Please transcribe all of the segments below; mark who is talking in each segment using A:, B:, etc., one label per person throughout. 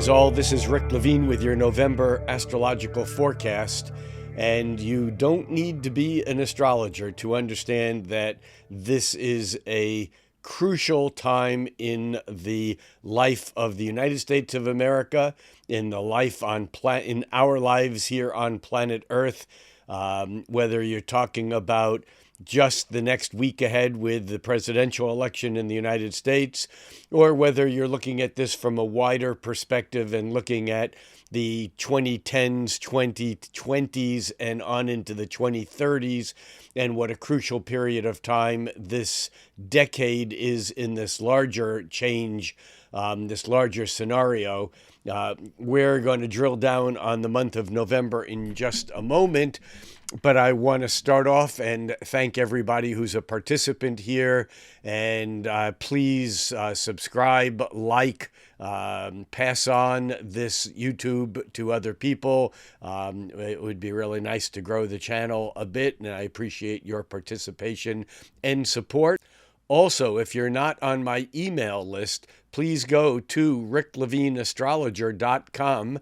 A: Greetings all, this is Rick Levine with your November astrological forecast, and you don't need to be an astrologer to understand that this is a crucial time in the life of the United States of America, in the life in our lives here on planet Earth, whether you're talking about just the next week ahead with the presidential election in the United States, or whether you're looking at this from a wider perspective and looking at the 2010s, 2020s, and on into the 2030s, and what a crucial period of time this decade is in this larger change, this larger scenario. We're going to drill down on the month of November in just a moment, but I want to start off and thank everybody who's a participant here, and please subscribe, like, pass on this YouTube to other people. It would be really nice to grow the channel a bit, and I appreciate your participation and support. Also, if you're not on my email list, please go to ricklevineastrologer.com.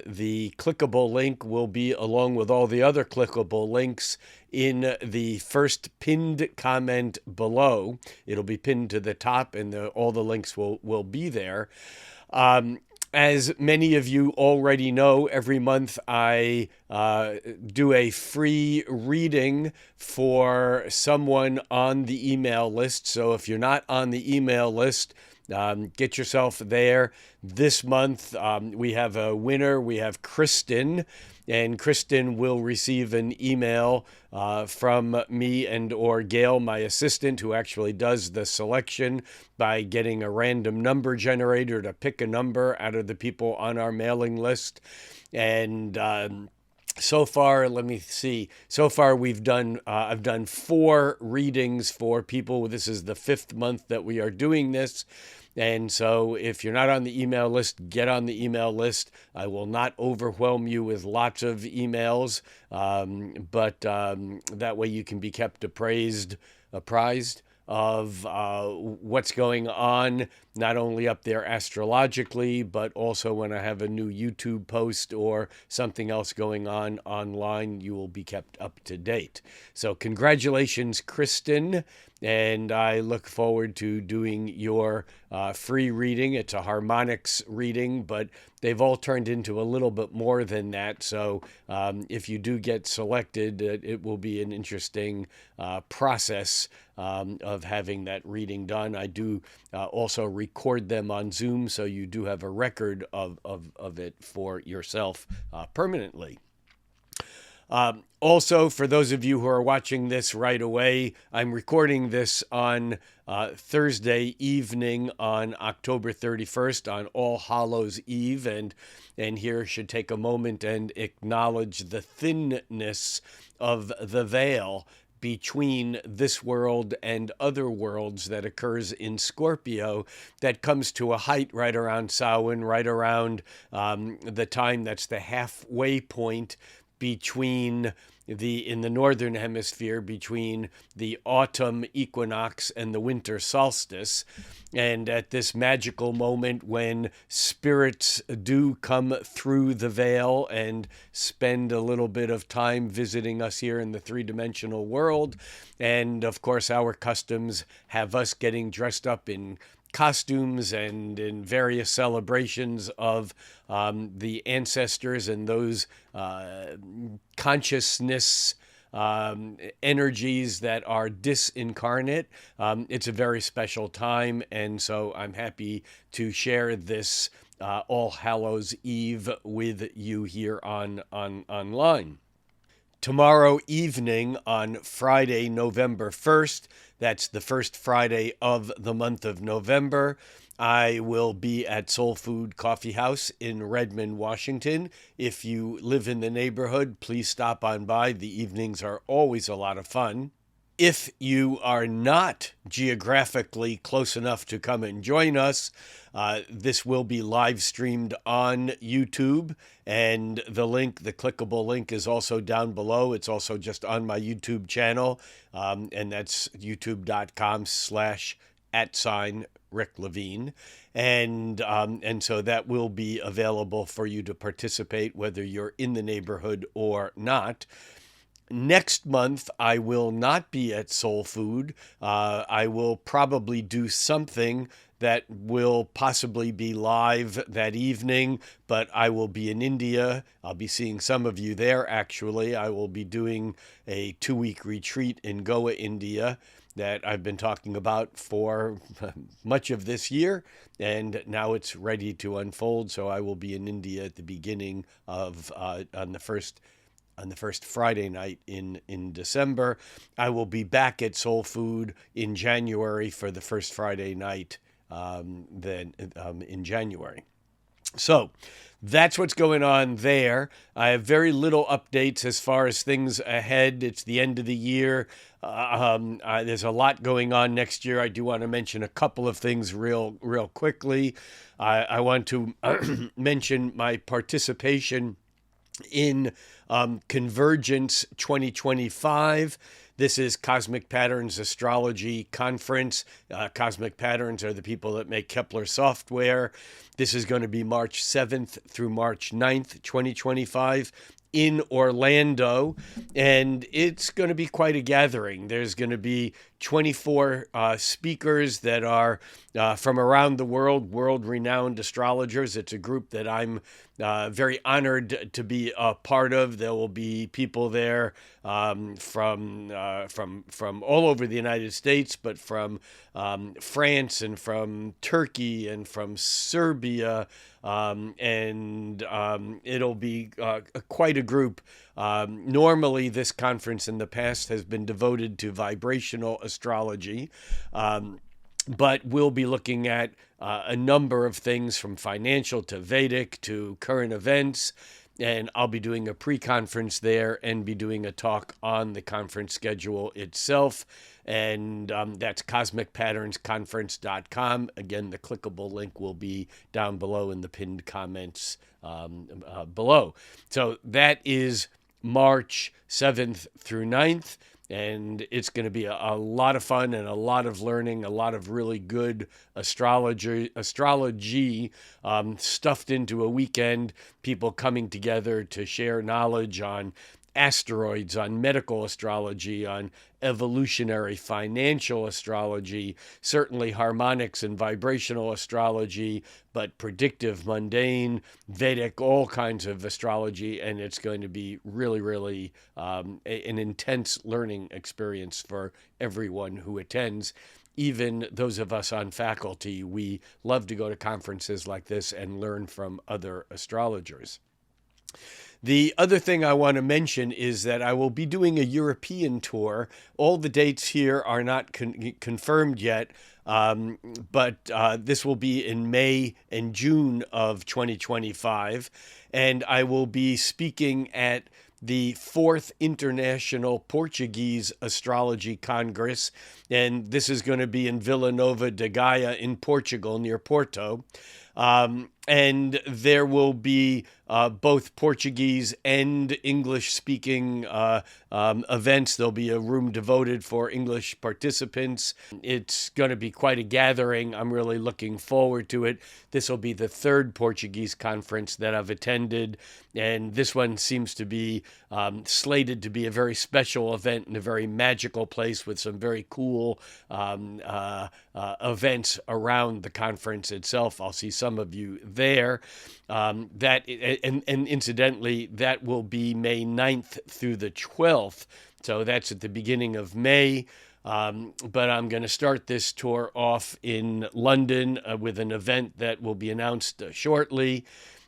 A: The clickable link will be along with all the other clickable links in the first pinned comment below. It'll be pinned to the top, and all the links will be there. As many of you already know, every month I do a free reading for someone on the email list. So if you're not on the email list, get yourself there. This month, we have a winner. We have Kristen, and Kristen will receive an email from me and or Gail, my assistant, who actually does the selection by getting a random number generator to pick a number out of the people on our mailing list. And so far, let me see. So far, we've done. I've done 4 readings for people. This is the 5th month that we are doing this, and so if you're not on the email list, get on the email list. I will not overwhelm you with lots of emails, but that way you can be kept apprised of what's going on, not only up there astrologically, but also when I have a new YouTube post or something else going on online, you will be kept up to date. So congratulations, Kristen, and I look forward to doing your free reading. It's a harmonics reading, but they've all turned into a little bit more than that. So if you do get selected, it will be an interesting process of having that reading done. I do also record them on Zoom, so you do have a record of it for yourself permanently. Also, for those of you who are watching this right away, I'm recording this on Thursday evening on October 31st on All Hallows Eve, and here should take a moment and acknowledge the thinness of the veil between this world and other worlds that occurs in Scorpio, that comes to a height right around Samhain, right around the time that's the halfway point between in the northern hemisphere, between the autumn equinox and the winter solstice. And at this magical moment when spirits do come through the veil and spend a little bit of time visiting us here in the three-dimensional world, and of course our customs have us getting dressed up in costumes and in various celebrations of the ancestors and those consciousness energies that are disincarnate. It's a very special time, and so I'm happy to share this All Hallows Eve with you here online. Tomorrow evening on Friday, November 1st, that's the first Friday of the month of November, I will be at Soul Food Coffee House in Redmond, Washington. If you live in the neighborhood, please stop on by. The evenings are always a lot of fun. If you are not geographically close enough to come and join us, this will be live streamed on YouTube, and the clickable link is also down below. It's also just on my YouTube channel, and that's youtube.com/K @Rick Levine, and so that will be available for you to participate, whether you're in the neighborhood or not. Next month, I will not be at Soul Food. I will probably do something that will possibly be live that evening, but I will be in India. I'll be seeing some of you there, actually. I will be doing a 2-week retreat in Goa, India, that I've been talking about for much of this year, and now it's ready to unfold. So I will be in India at the beginning of on the first Friday night in December. I will be back at Soul Food in January for the first Friday night in January. So that's what's going on there. I have very little updates as far as things ahead. It's the end of the year. There's a lot going on next year. I do want to mention a couple of things real quickly. I want to mention my participation in Convergence 2025. This is Cosmic Patterns Astrology Conference. Cosmic Patterns are the people that make Kepler software. This is going to be March 7th through March 9th, 2025. In Orlando, and it's going to be quite a gathering. There's going to be 24 speakers that are from around the world-renowned astrologers. It's a group that I'm very honored to be a part of. There will be people there from all over the United States, but from France and from Turkey and from Serbia, and it'll be quite a group. Normally, this conference in the past has been devoted to vibrational astrology, but we'll be looking at a number of things from financial to Vedic to current events. And I'll be doing a pre-conference there and be doing a talk on the conference schedule itself. And that's cosmicpatternsconference.com. Again, the clickable link will be down below in the pinned comments below. So that is March 7th through 9th. And it's going to be a lot of fun and a lot of learning, a lot of really good astrology stuffed into a weekend, people coming together to share knowledge on asteroids, on medical astrology, on evolutionary financial astrology, certainly harmonics and vibrational astrology, but predictive, mundane, Vedic, all kinds of astrology. And it's going to be really an intense learning experience for everyone who attends. Even those of us on faculty, we love to go to conferences like this and learn from other astrologers. The other thing I want to mention is that I will be doing a European tour. All the dates here are not confirmed yet, but this will be in May and June of 2025. And I will be speaking at the 4th International Portuguese Astrology Congress. And this is going to be in Vila Nova de Gaia in Portugal, near Porto. And there will be both Portuguese and English-speaking events. There'll be a room devoted for English participants. It's going to be quite a gathering. I'm really looking forward to it. This will be the 3rd Portuguese conference that I've attended, and this one seems to be slated to be a very special event in a very magical place with some very cool events around the conference itself. I'll see some of you there. And incidentally, that will be May 9th through the 12th. So that's at the beginning of May. But I'm going to start this tour off in London with an event that will be announced shortly.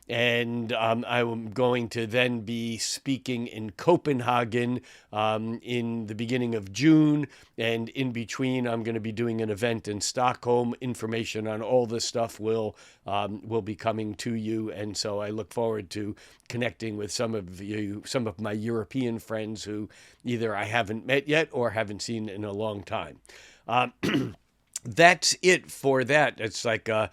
A: And I am going to then be speaking in Copenhagen in the beginning of June. And in between, I'm going to be doing an event in Stockholm. Information on all this stuff will be coming to you. And so I look forward to connecting with some of my European friends who either I haven't met yet or haven't seen in a long time. that's it for that. It's like a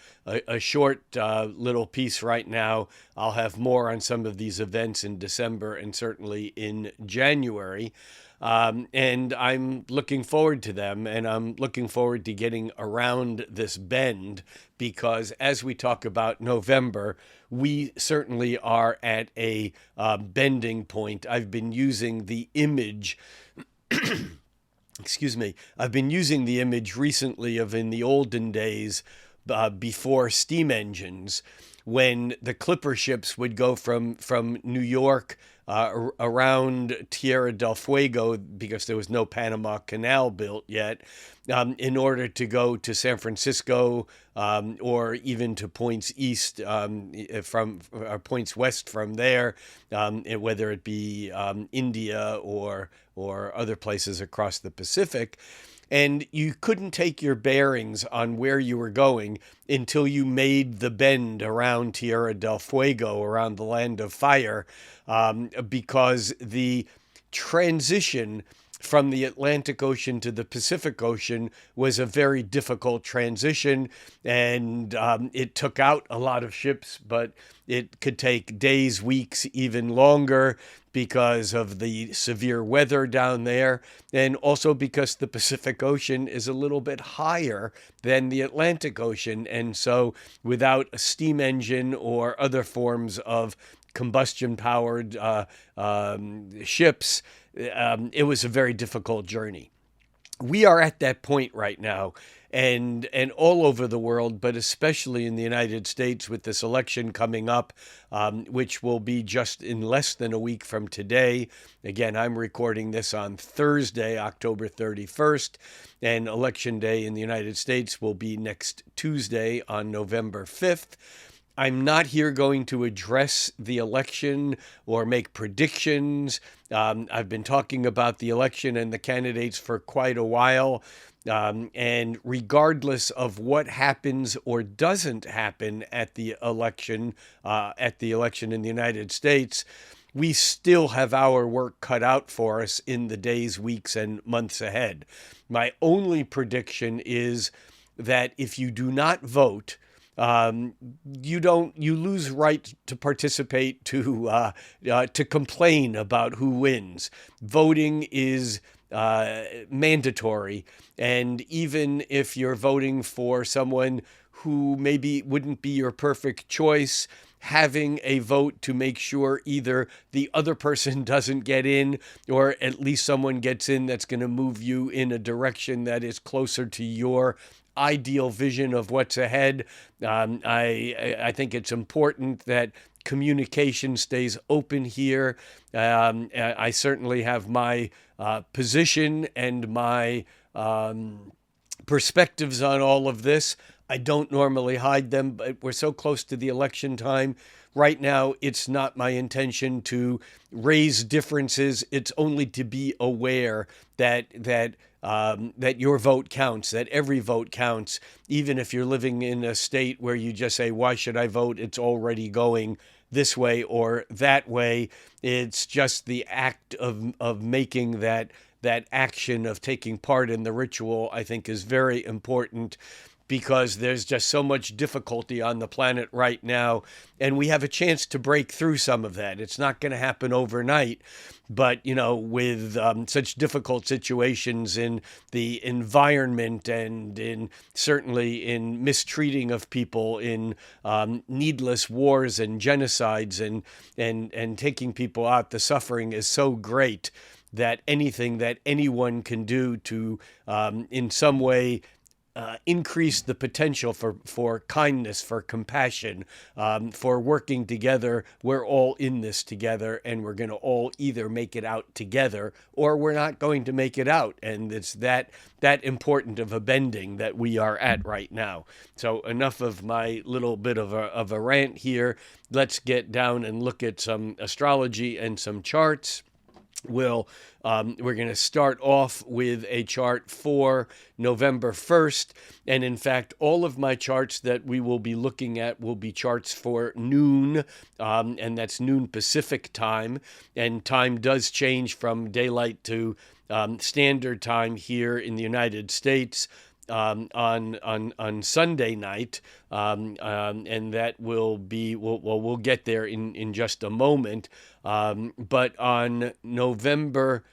A: short little piece right now. I'll have more on some of these events in December and certainly in January. And I'm looking forward to them, and I'm looking forward to getting around this bend because as we talk about November, we certainly are at a bending point. I've been using the image excuse me, I've been using the image recently of in the olden days before steam engines, when the clipper ships would go from New York around Tierra del Fuego, because there was no Panama Canal built yet, in order to go to San Francisco or even to points east from points west from there, whether it be India or other places across the Pacific. And you couldn't take your bearings on where you were going until you made the bend around Tierra del Fuego, around the land of fire, because the transition from the Atlantic Ocean to the Pacific Ocean was a very difficult transition, and it took out a lot of ships, but it could take days, weeks, even longer because of the severe weather down there, and also because the Pacific Ocean is a little bit higher than the Atlantic Ocean. And so without a steam engine or other forms of combustion powered ships, it was a very difficult journey. We are at that point right now, and all over the world, but especially in the United States with this election coming up, which will be just in less than a week from today. Again, I'm recording this on Thursday, October 31st, and Election Day in the United States will be next Tuesday on November 5th. I'm not here going to address the election or make predictions. I've been talking about the election and the candidates for quite a while. And regardless of what happens or doesn't happen at the election in the United States, we still have our work cut out for us in the days, weeks, and months ahead. My only prediction is that if you do not vote, you lose right to participate, to complain about who wins. Voting is mandatory, and even if you're voting for someone who maybe wouldn't be your perfect choice, having a vote to make sure either the other person doesn't get in, or at least someone gets in that's going to move you in a direction that is closer to your ideal vision of what's ahead. I think it's important that communication stays open here. I certainly have my position and my perspectives on all of this. I don't normally hide them, but we're so close to the election time. Right now, it's not my intention to raise differences. It's only to be aware that your vote counts, that every vote counts, even if you're living in a state where you just say, why should I vote? It's already going this way or that way. It's just the act of making that action of taking part in the ritual, I think, is very important, because there's just so much difficulty on the planet right now, and we have a chance to break through some of that. It's not going to happen overnight, but, with such difficult situations in the environment and certainly in mistreating of people, in needless wars and genocides and taking people out, the suffering is so great that anything that anyone can do to, in some way, increase the potential for kindness, for compassion, for working together. We're all in this together, and we're going to all either make it out together or we're not going to make it out. And it's that important of a bending that we are at right now. So enough of my little bit of a rant here. Let's get down and look at some astrology and some charts. We're going to start off with a chart for November 1st. And in fact, all of my charts that we will be looking at will be charts for noon, and that's noon Pacific time. And time does change from daylight to standard time here in the United States. on Sunday night, and that will be we'll get there in just a moment. But on November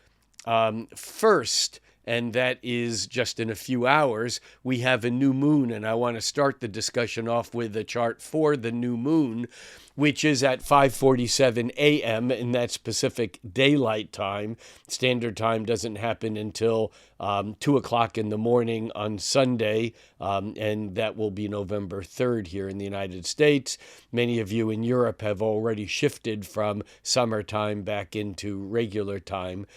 A: 1st, and that is just in a few hours, we have a new moon. And I want to start the discussion off with a chart for the new moon, which is at 5:47 a.m. in that specific daylight time. Standard time doesn't happen until 2 o'clock in the morning on Sunday, and that will be November 3rd here in the United States. Many of you in Europe have already shifted from summertime back into regular time.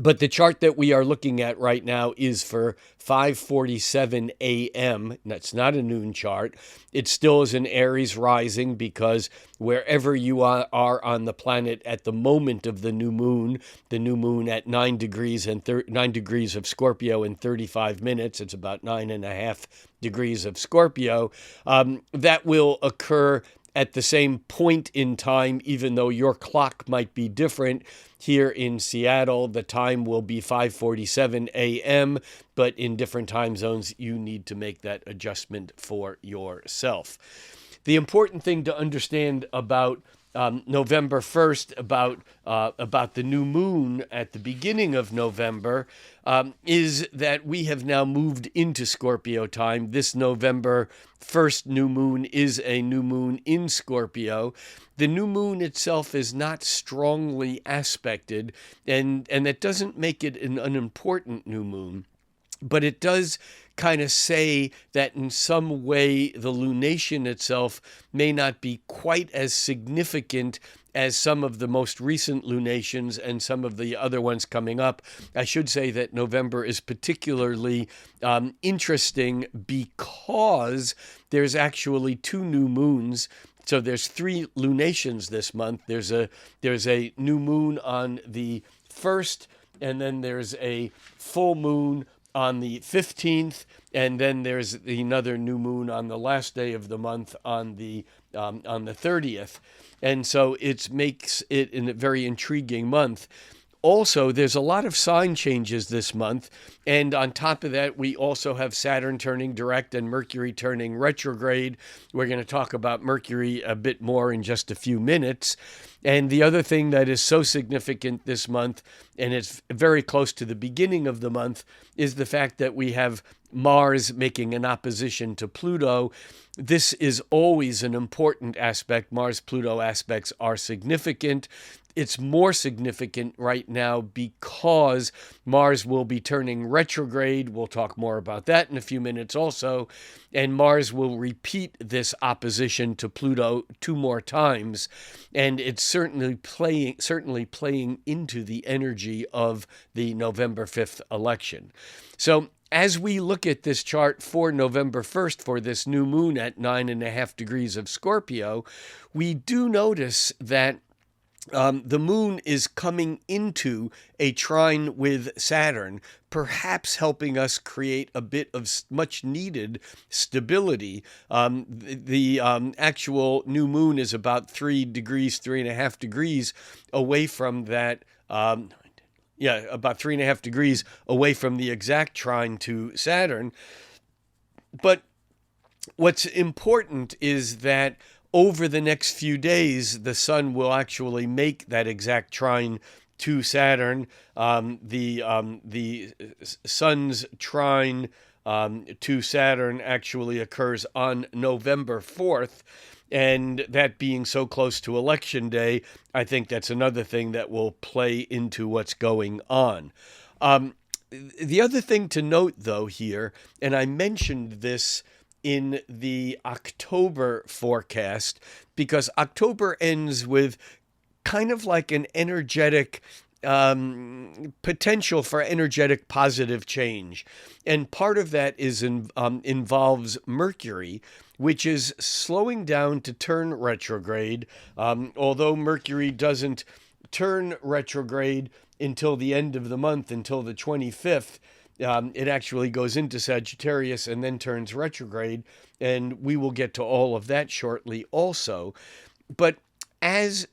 A: But the chart that we are looking at right now is for 5:47 a.m. That's not a noon chart. It still is an Aries rising, because wherever you are on the planet at the moment of the new moon at 9 degrees and 9 degrees of Scorpio in 35 minutes, it's about 9.5 degrees of Scorpio, that will occur at the same point in time, even though your clock might be different. Here in Seattle, the time will be 5:47 a.m., but in different time zones, you need to make that adjustment for yourself. The important thing to understand about November 1st, about the new moon at the beginning of November, is that we have now moved into Scorpio time. This November 1st new moon is a new moon in Scorpio. The new moon itself is not strongly aspected, and that doesn't make it an unimportant new moon. But it does kind of say that in some way the lunation itself may not be quite as significant as some of the most recent lunations and some of the other ones coming up. I should say that November is particularly interesting because there's actually two new moons. So there's 3 lunations this month. There's a new moon on the 1st, and then there's a full moon on the 15th, and then there's another new moon on the last day of the month on the 30th. And so it makes it a very intriguing month. Also, there's a lot of sign changes this month, and on top of that, we also have Saturn turning direct and Mercury turning retrograde. We're going to talk about Mercury a bit more in just a few minutes. And the other thing that is so significant this month, and it's very close to the beginning of the month, is the fact that we have Mars making an opposition to Pluto. This is always an important aspect. Mars-Pluto aspects are significant. It's more significant right now because Mars will be turning retrograde. We'll talk more about that in a few minutes also. And Mars will repeat this opposition to Pluto 2 more times. And it's certainly playing into the energy of the November 5th election. So as we look at this chart for November 1st, for this new moon at 9.5 degrees of Scorpio, we do notice that the moon is coming into a trine with Saturn, perhaps helping us create a bit of much needed stability. The actual new moon is about 3.5 degrees away from that. About 3.5 degrees away from the exact trine to Saturn. But what's important is that over the next few days, the sun will actually make that exact trine to Saturn. The sun's trine to Saturn actually occurs on November 4th. And that being so close to Election Day, I think that's another thing that will play into what's going on. The other thing to note, though, here, and I mentioned this in the October forecast, because October ends with kind of like an energetic potential for energetic positive change. And part of that is involves Mercury, which is slowing down to turn retrograde. Although Mercury doesn't turn retrograde until the end of the month, until the 25th, it actually goes into Sagittarius and then turns retrograde. And we will get to all of that shortly also. But as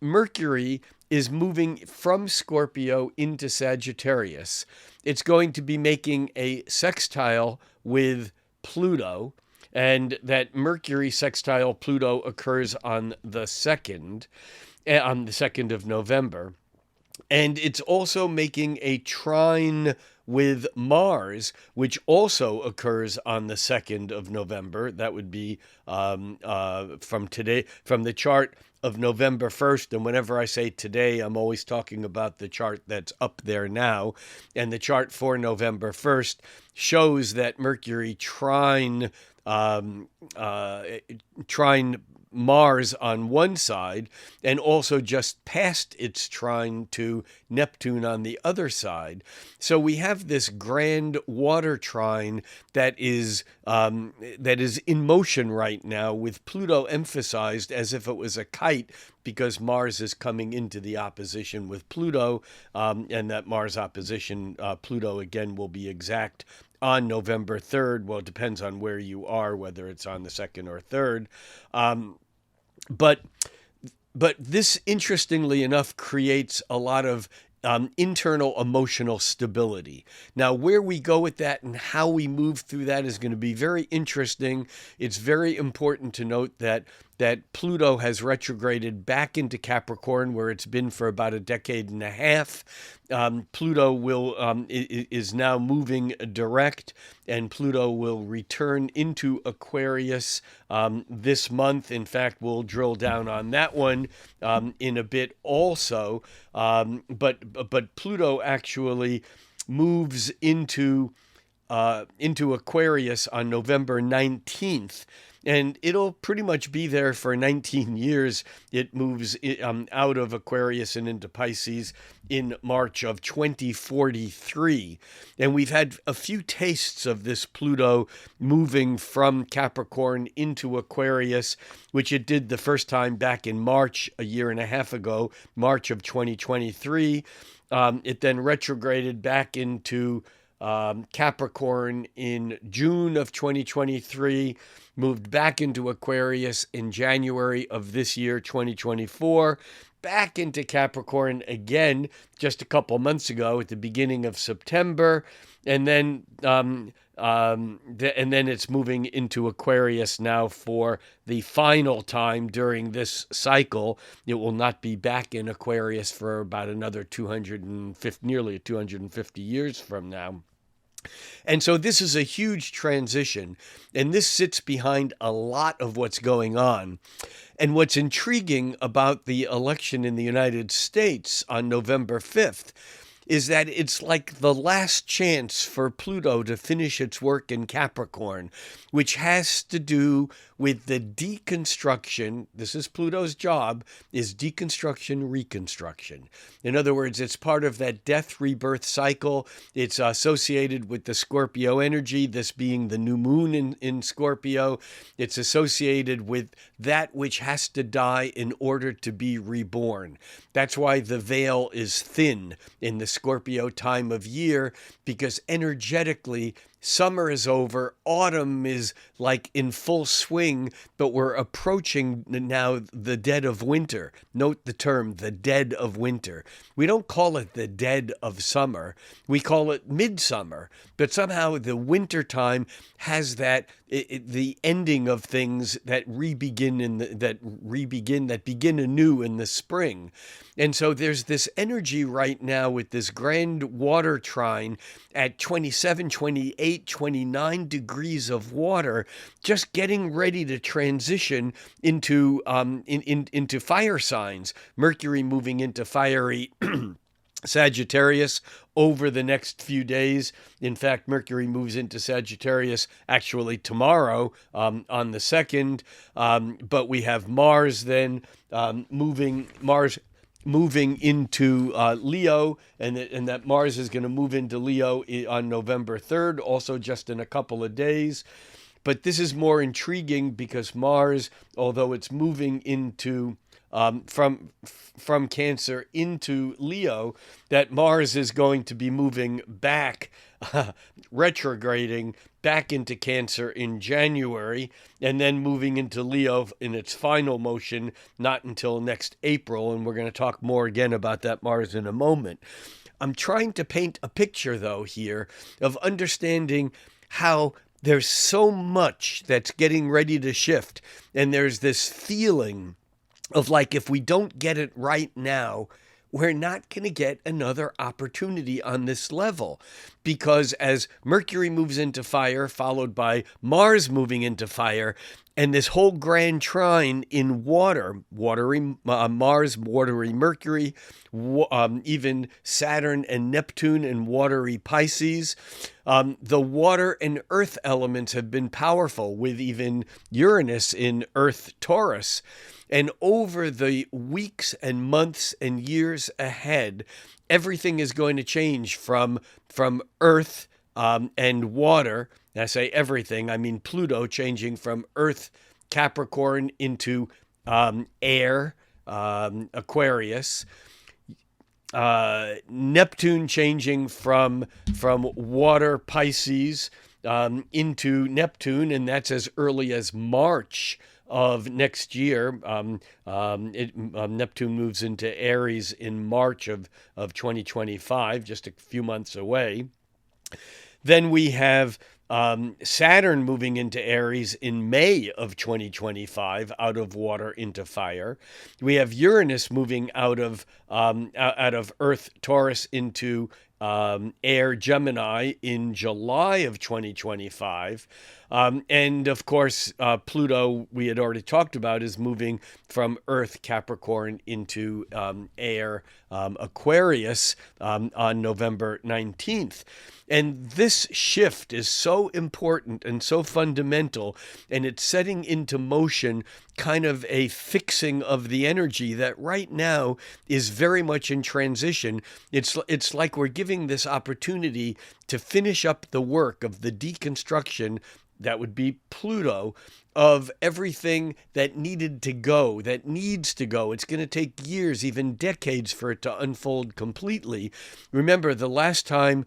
A: Mercury is moving from Scorpio into Sagittarius, it's going to be making a sextile with Pluto, and that Mercury sextile Pluto occurs on the 2nd of November. And it's also making a trine with Mars, which also occurs on the 2nd of November. That would be from the chart of November 1st. And whenever I say today, I'm always talking about the chart that's up there now. And the chart for November 1st shows that Mercury trine Mars on one side, and also just past its trine to Neptune on the other side. So we have this grand water trine that is in motion right now, with Pluto emphasized as if it was a kite, because Mars is coming into the opposition with Pluto, and that Mars opposition, Pluto again, will be exact on November 3rd. Well, it depends on where you are, whether it's on the 2nd or 3rd. But this, interestingly enough, creates a lot of internal emotional stability. Now, where we go with that and how we move through that is going to be very interesting. It's very important to note that Pluto has retrograded back into Capricorn, where it's been for about a decade and a half. Pluto is now moving direct, and Pluto will return into Aquarius this month. In fact, we'll drill down on that one in a bit also. But Pluto actually moves into Aquarius on November 19th. And it'll pretty much be there for 19 years. It moves out of Aquarius and into Pisces in March of 2043. And we've had a few tastes of this Pluto moving from Capricorn into Aquarius, which it did the first time back in March, a year and a half ago, March of 2023. It then retrograded back into Capricorn in June of 2023, moved back into Aquarius in January of this year, 2024, back into Capricorn again just a couple months ago at the beginning of September, and then it's moving into Aquarius now for the final time during this cycle. It will not be back in Aquarius for about another nearly 250 years from now. And so this is a huge transition, and this sits behind a lot of what's going on. And what's intriguing about the election in the United States on November 5th is that it's like the last chance for Pluto to finish its work in Capricorn, which has to do with the deconstruction. This is Pluto's job, is deconstruction, reconstruction. In other words, it's part of that death rebirth cycle. It's associated with the Scorpio energy, this being the new moon in Scorpio. It's associated with that which has to die in order to be reborn. That's why the veil is thin in the Scorpio time of year, because energetically, summer is over, autumn is like in full swing, but we're approaching now the dead of winter. Note the term, the dead of winter. We don't call it the dead of summer. We call it midsummer. But somehow the winter time has that, the ending of things that begin anew in the spring. And so there's this energy right now with this grand water trine at 27, 28, 29 degrees of water, just getting ready to transition into fire signs. Mercury moving into fiery Sagittarius over the next few days. In fact, Mercury moves into Sagittarius actually tomorrow on the 2nd. But we have Mars then moving into Leo, and that Mars is going to move into Leo on November 3rd, also just in a couple of days. But this is more intriguing because Mars, although it's moving into from Cancer into Leo, that Mars is going to be moving back, retrograding back into Cancer in January, and then moving into Leo in its final motion, not until next April. And we're going to talk more again about that Mars in a moment. I'm trying to paint a picture, though, here of understanding how there's so much that's getting ready to shift. And there's this feeling of like, if we don't get it right now, we're not going to get another opportunity on this level. Because as Mercury moves into fire, followed by Mars moving into fire, and this whole grand trine in water, watery Mars, watery Mercury, even Saturn and Neptune in watery Pisces, the water and earth elements have been powerful, with even Uranus in earth Taurus. And over the weeks and months and years ahead, everything is going to change from earth and water. And I say everything, I mean Pluto changing from earth Capricorn into air Aquarius. Neptune changing from water Pisces into Neptune, and that's as early as March of next year. Neptune moves into Aries in March of 2025, just a few months away. Then we have Saturn moving into Aries in May of 2025, out of water into fire. We have Uranus moving out of Earth Taurus into air Gemini in July of 2025. And of course, Pluto, we had already talked about, is moving from Earth Capricorn into air Aquarius on November 19th. And this shift is so important and so fundamental, and it's setting into motion kind of a fixing of the energy that right now is very much in transition. It's like we're giving this opportunity to finish up the work of the deconstruction, that would be Pluto, of everything that needed to go, that needs to go. It's going to take years, even decades, for it to unfold completely. Remember, the last time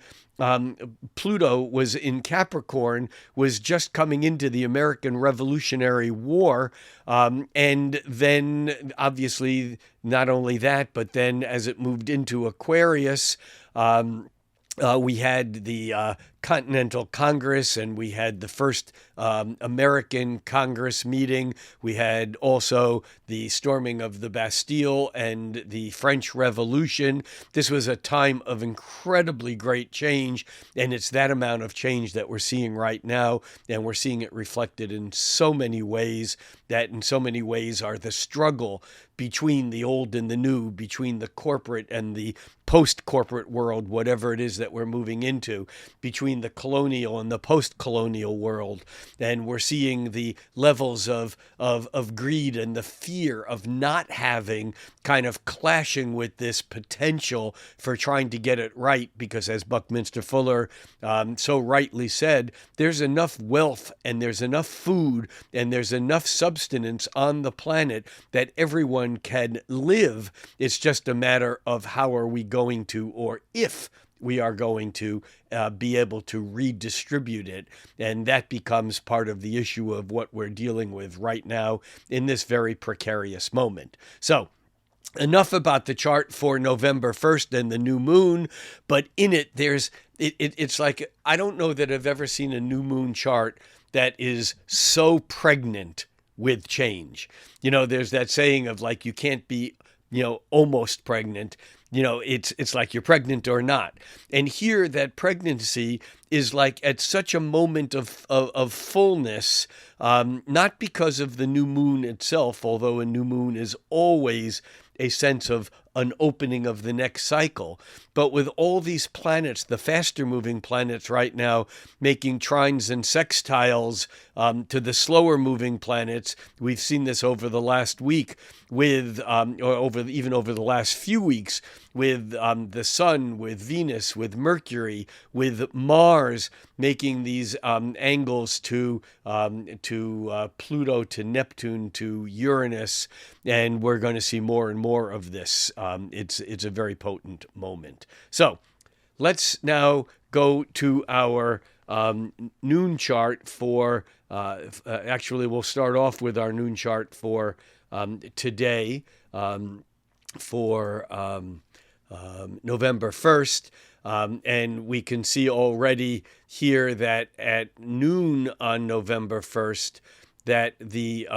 A: Pluto was in Capricorn was just coming into the American Revolutionary War. And then, obviously, not only that, but then as it moved into Aquarius, we had the Continental Congress, and we had the first American Congress meeting. We had also the storming of the Bastille and the French Revolution. This was a time of incredibly great change, and it's that amount of change that we're seeing right now, and we're seeing it reflected in so many ways, that in so many ways are the struggle between the old and the new, between the corporate and the post-corporate world, whatever it is that we're moving into, between the colonial and the post-colonial world. And we're seeing the levels of greed and the fear of not having kind of clashing with this potential for trying to get it right, because as Buckminster Fuller so rightly said, there's enough wealth and there's enough food and there's enough substance on the planet that everyone can live. It's just a matter of how are we going to, or if we are going to be able to redistribute it. And that becomes part of the issue of what we're dealing with right now in this very precarious moment. So enough about the chart for November 1st and the new moon, but in it, it's like, I don't know that I've ever seen a new moon chart that is so pregnant with change. You know, there's that saying of like, you can't be, almost pregnant. It's like you're pregnant or not. And here, that pregnancy is like at such a moment of fullness, not because of the new moon itself, although a new moon is always a sense of an opening of the next cycle. But with all these planets, the faster moving planets right now, making trines and sextiles to the slower moving planets, we've seen this over the last week with, or over the last few weeks, with the Sun, with Venus, with Mercury, with Mars, making these angles to Pluto, to Neptune, to Uranus, and we're going to see more and more of this. It's a very potent moment. So let's now go to our noon chart for. Actually, we'll start off with our noon chart for today. For November 1st. And we can see already here that at noon on November 1st, that the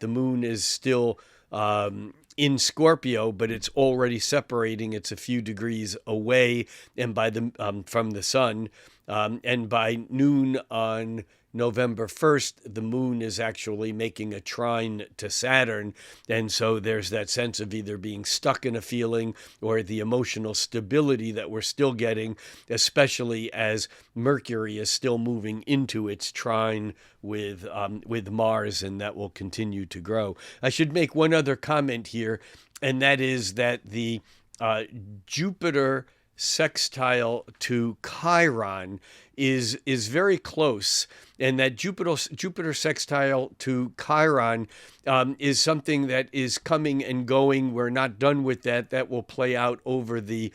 A: moon is still in Scorpio, but it's already separating. It's a few degrees away, and by the from the sun. And by noon on November 1st, the moon is actually making a trine to Saturn. And so there's that sense of either being stuck in a feeling or the emotional stability that we're still getting, especially as Mercury is still moving into its trine with Mars, and that will continue to grow. I should make one other comment here, and that is that the Jupiter sextile to Chiron is very close, and that Jupiter sextile to Chiron is something that is coming and going. We're not done with that. That will play out over the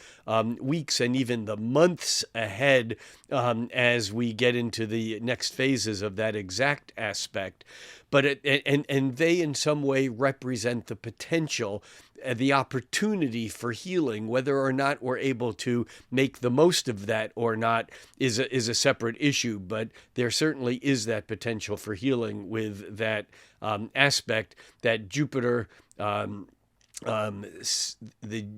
A: weeks and even the months ahead as we get into the next phases of that exact aspect. But and they in some way represent the potential, the opportunity for healing. Whether or not we're able to make the most of that or not is a separate issue. But there certainly is that potential for healing with that aspect. That Jupiter, the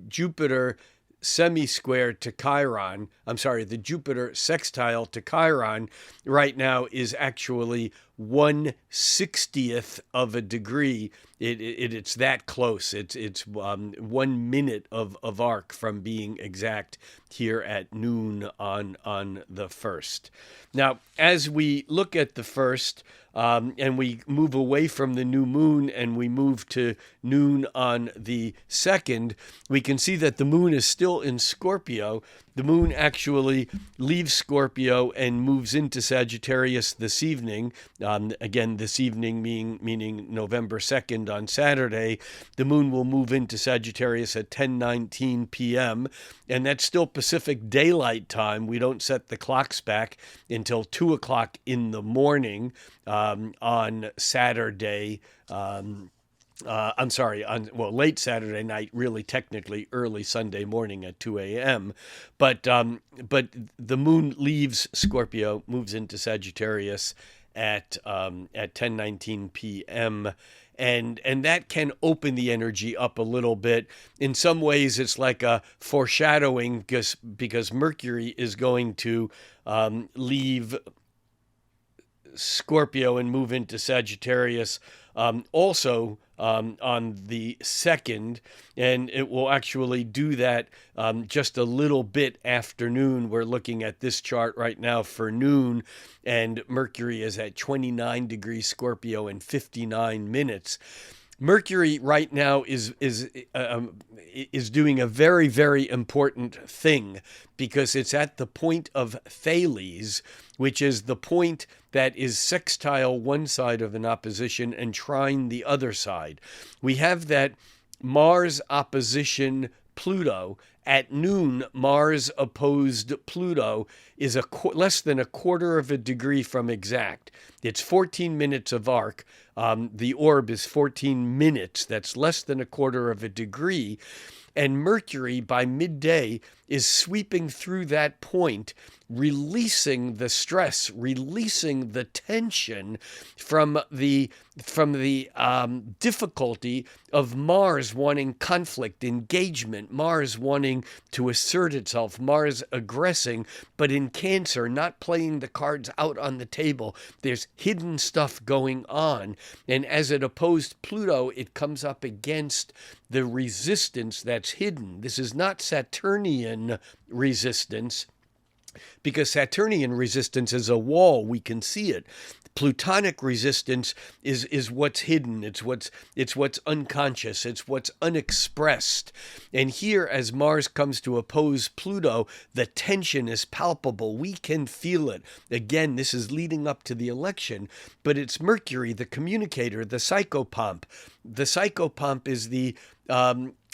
A: Jupiter semi-square to Chiron, the Jupiter sextile to Chiron right now is actually 1/60th of a degree. It's that close. It's 1 minute of arc from being exact here at noon on the 1st. Now, as we look at the 1st, and we move away from the new moon and we move to noon on the 2nd, we can see that the moon is still in Scorpio. The moon actually leaves Scorpio and moves into Sagittarius this evening. Again, this evening meaning November 2nd on Saturday. The moon will move into Sagittarius at 10:19 p.m., and that's still Pacific Daylight Time. We don't set the clocks back until 2 o'clock in the morning on Saturday. Late Saturday night, really technically early Sunday morning at 2 a.m. But the moon leaves Scorpio, moves into Sagittarius at 10:19 p.m. And that can open the energy up a little bit. In some ways, it's like a foreshadowing because Mercury is going to leave Scorpio and move into Sagittarius also on the 2nd, and it will actually do that just a little bit after noon. We're looking at this chart right now for noon, and Mercury is at 29 degrees Scorpio in 59 minutes. Mercury right now is doing a very, very important thing because it's at the point of Thales, which is the point that is sextile one side of an opposition and trine the other side. We have that Mars opposition Pluto. At noon, Mars opposed Pluto is less than a quarter of a degree from exact. It's 14 minutes of arc. The orb is 14 minutes. That's less than a quarter of a degree. And Mercury, by midday, is sweeping through that point, releasing the stress, releasing the tension from the difficulty of Mars wanting conflict, engagement, Mars wanting to assert itself, Mars aggressing, but in Cancer, not playing the cards out on the table. There's hidden stuff going on. And as it opposed Pluto, it comes up against the resistance that's hidden. This is not Saturnian resistance, because Saturnian resistance is a wall. We can see it. Plutonic resistance is what's hidden. It's what's unconscious. It's what's unexpressed. And here, as Mars comes to oppose Pluto, the tension is palpable. We can feel it. Again, this is leading up to the election, but it's Mercury, the communicator, the psychopomp. The psychopomp is the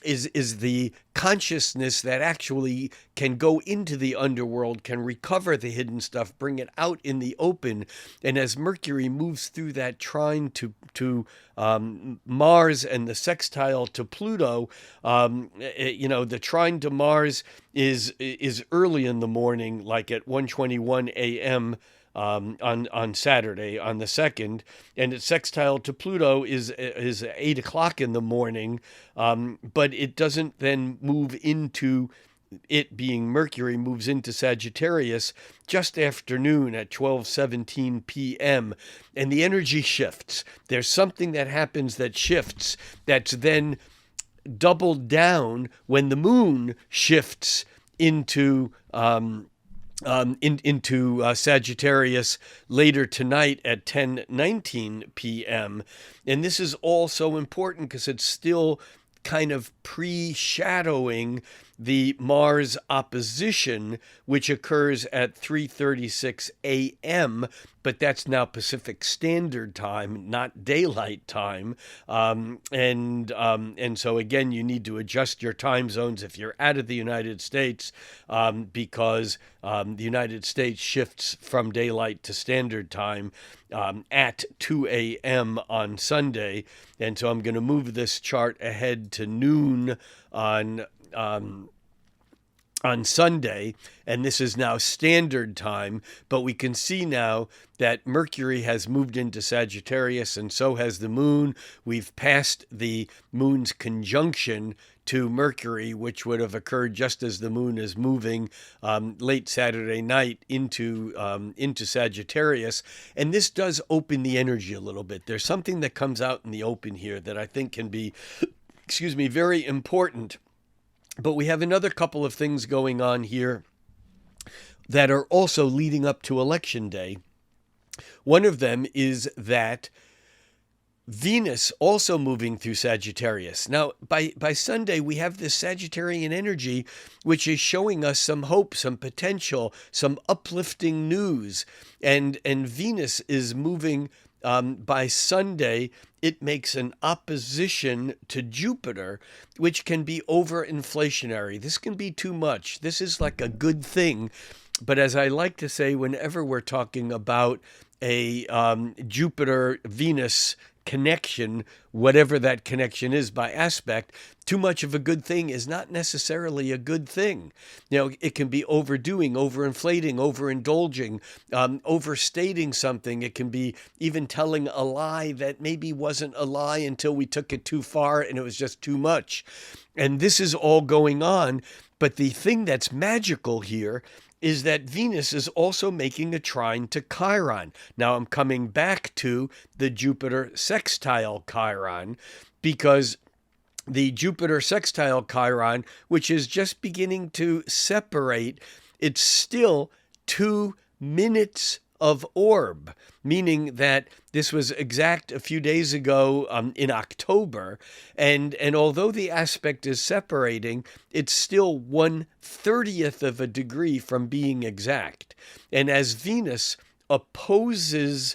A: is the consciousness that actually can go into the underworld, can recover the hidden stuff, bring it out in the open. And as Mercury moves through that trine to Mars and the sextile to Pluto, the trine to Mars is early in the morning, like at 1:21 a.m. On Saturday, on the 2nd, and its sextile to Pluto is 8 o'clock in the morning, but it doesn't then move into, it being Mercury, moves into Sagittarius just after noon at 12:17 p.m. And the energy shifts. There's something that happens that shifts, that's then doubled down when the moon shifts into Sagittarius later tonight at 10:19 p.m. And this is all so important because it's still kind of pre-shadowing the Mars opposition, which occurs at 3:36 a.m., but that's now Pacific Standard Time, not daylight time. And so again, you need to adjust your time zones if you're out of the United States, because the United States shifts from daylight to standard time at 2 a.m. on Sunday. And so I'm going to move this chart ahead to noon on Sunday, and this is now standard time, but we can see now that Mercury has moved into Sagittarius, and so has the moon. We've passed the moon's conjunction to Mercury, which would have occurred just as the moon is moving late Saturday night into Sagittarius. And this does open the energy a little bit. There's something that comes out in the open here that I think can be, very important. But we have another couple of things going on here that are also leading up to Election Day. One of them is that Venus also moving through Sagittarius. Now, by Sunday, we have this Sagittarian energy, which is showing us some hope, some potential, some uplifting news. And Venus is moving by Sunday. It makes an opposition to Jupiter, which can be over-inflationary. This can be too much. This is like a good thing. But as I like to say, whenever we're talking about a Jupiter-Venus connection, whatever that connection is by aspect, too much of a good thing is not necessarily a good thing. It can be overdoing, overinflating, overindulging, overstating something. It can be even telling a lie that maybe wasn't a lie until we took it too far and it was just too much. And this is all going on. But the thing that's magical here is that Venus is also making a trine to Chiron. Now I'm coming back to the Jupiter sextile Chiron, because the Jupiter sextile Chiron, which is just beginning to separate, it's still 2 minutes of orb, meaning that this was exact a few days ago in October. And although the aspect is separating, it's still 1/30th of a degree from being exact. And as Venus opposes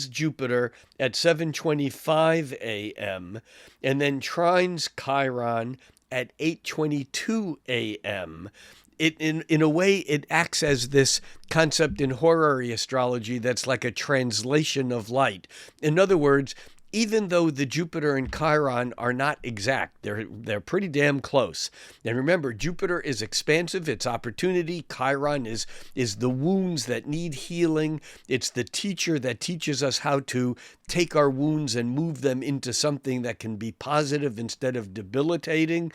A: Jupiter at 7:25 a.m. and then trines Chiron at 8:22 a.m., in a way, it acts as this concept in horary astrology that's like a translation of light. In other words, even though the Jupiter and Chiron are not exact, they're pretty damn close. And remember, Jupiter is expansive, it's opportunity. Chiron is the wounds that need healing. It's the teacher that teaches us how to take our wounds and move them into something that can be positive instead of debilitating.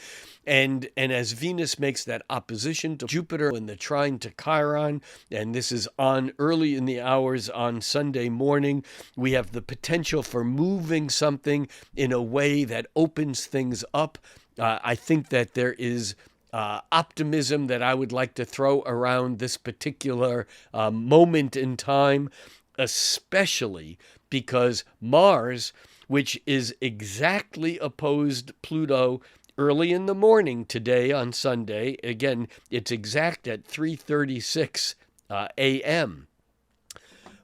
A: And as Venus makes that opposition to Jupiter in the trine to Chiron, and this is on early in the hours on Sunday morning, we have the potential for moving something in a way that opens things up. I think that there is optimism that I would like to throw around this particular moment in time, especially because Mars, which is exactly opposed Pluto early in the morning today on Sunday, again, it's exact at 3:36 a.m.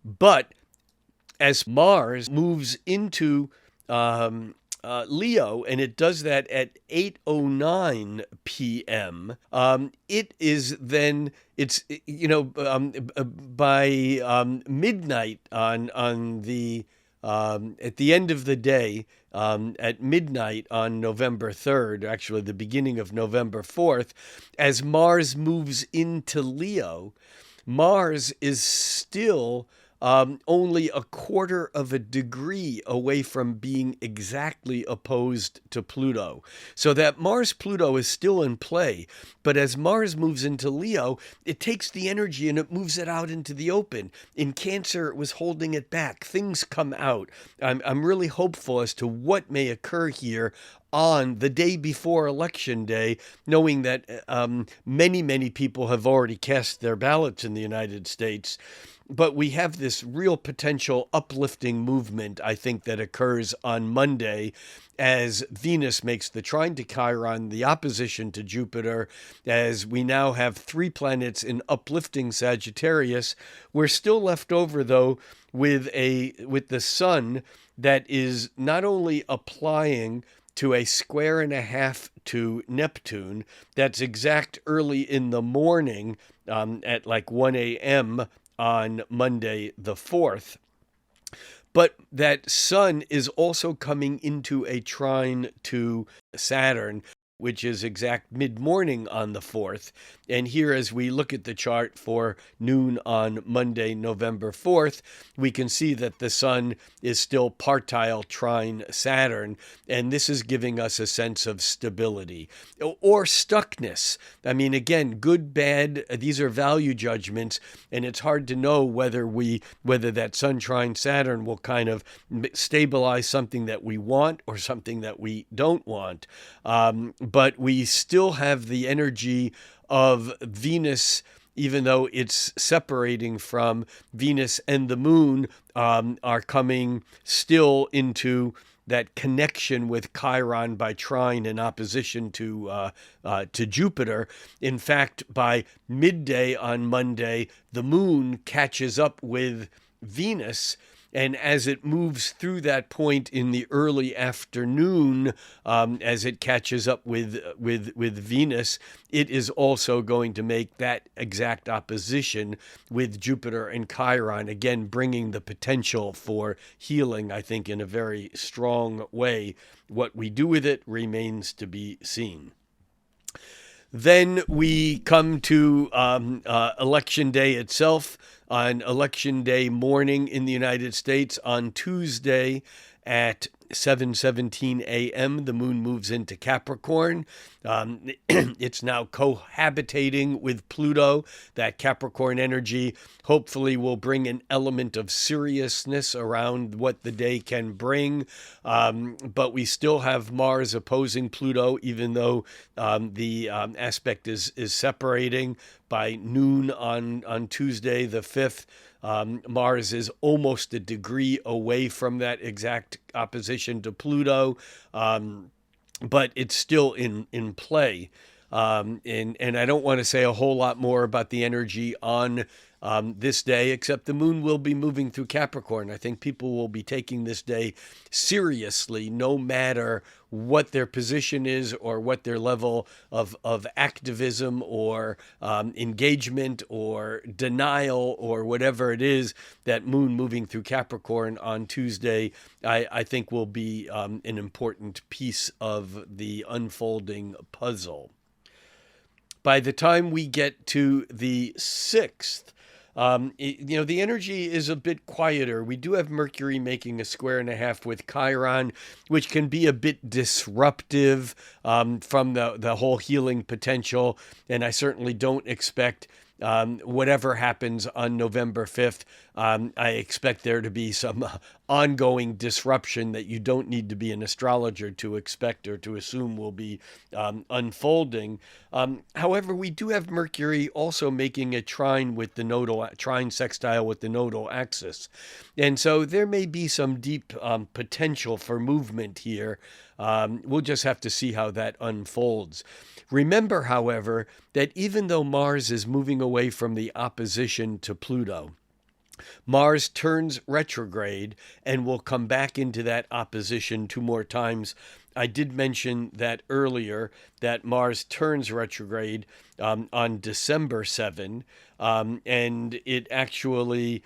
A: But as Mars moves into Leo, and it does that at 8:09 p.m. It is then it's by midnight on the at the end of the day, at midnight on November 3rd, actually the beginning of November 4th, as Mars moves into Leo, Mars is still only a quarter of a degree away from being exactly opposed to Pluto. So that Mars-Pluto is still in play, but as Mars moves into Leo, it takes the energy and it moves it out into the open. In Cancer, it was holding it back. Things come out. I'm really hopeful as to what may occur here on the day before Election Day, knowing that many people have already cast their ballots in the United States. But we have this real potential uplifting movement, I think, that occurs on Monday as Venus makes the trine to Chiron, the opposition to Jupiter. As we now have 3 planets in uplifting Sagittarius, we're still left over, though, with the Sun that is not only applying to a square and a half to Neptune, that's exact early in the morning at like 1 a.m., on Monday the 4th. But that Sun is also coming into a trine to Saturn, which is exact mid-morning on the 4th. And here, as we look at the chart for noon on Monday, November 4th, we can see that the Sun is still partile trine Saturn, and this is giving us a sense of stability or stuckness. I mean, again, good, bad, these are value judgments, and it's hard to know whether that Sun trine Saturn will kind of stabilize something that we want or something that we don't want. But we still have the energy of Venus, even though it's separating from Venus, and the moon are coming still into that connection with Chiron by trine in opposition to Jupiter. In fact, by midday on Monday, the moon catches up with Venus. And as it moves through that point in the early afternoon, as it catches up with Venus, it is also going to make that exact opposition with Jupiter and Chiron, again, bringing the potential for healing, I think, in a very strong way. What we do with it remains to be seen. Then we come to Election Day itself. On Election Day morning in the United States, on Tuesday at 7:17 a.m., the moon moves into Capricorn. It's now cohabitating with Pluto. That Capricorn energy hopefully will bring an element of seriousness around what the day can bring. But we still have Mars opposing Pluto, even though the aspect is separating. By noon on Tuesday the 5th, Mars is almost a degree away from that exact opposition to Pluto, but it's still in play. And I don't want to say a whole lot more about the energy on this day, except the moon will be moving through Capricorn. I think people will be taking this day seriously, no matter what their position is or what their level of activism or engagement or denial or whatever it is. That moon moving through Capricorn on Tuesday, I think will be an important piece of the unfolding puzzle. By the time we get to the 6th, the energy is a bit quieter. We do have Mercury making a square and a half with Chiron, which can be a bit disruptive from the whole healing potential. And I certainly don't expect whatever happens on November 5th, I expect there to be some ongoing disruption that you don't need to be an astrologer to expect or to assume will be unfolding. However, we do have Mercury also making a trine sextile with the nodal axis. And so there may be some deep potential for movement here. We'll just have to see how that unfolds. Remember, however, that even though Mars is moving away from the opposition to Pluto, Mars turns retrograde and will come back into that opposition 2 more times. I did mention that earlier, that Mars turns retrograde on December 7, and it actually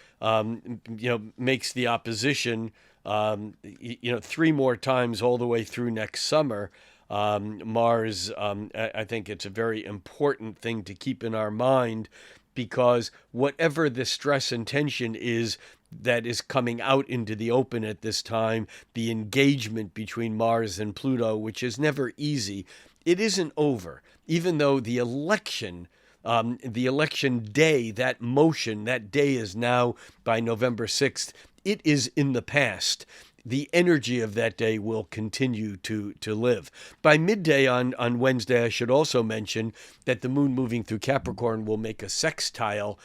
A: makes the opposition 3 more times all the way through next summer. Mars, I think it's a very important thing to keep in our mind, because whatever the stress and tension is that is coming out into the open at this time, the engagement between Mars and Pluto, which is never easy, it isn't over. Even though the election day, that motion, that day is now by November 6th, it is in the past. The energy of that day will continue to live. By midday on Wednesday, I should also mention that the moon moving through Capricorn will make a sextile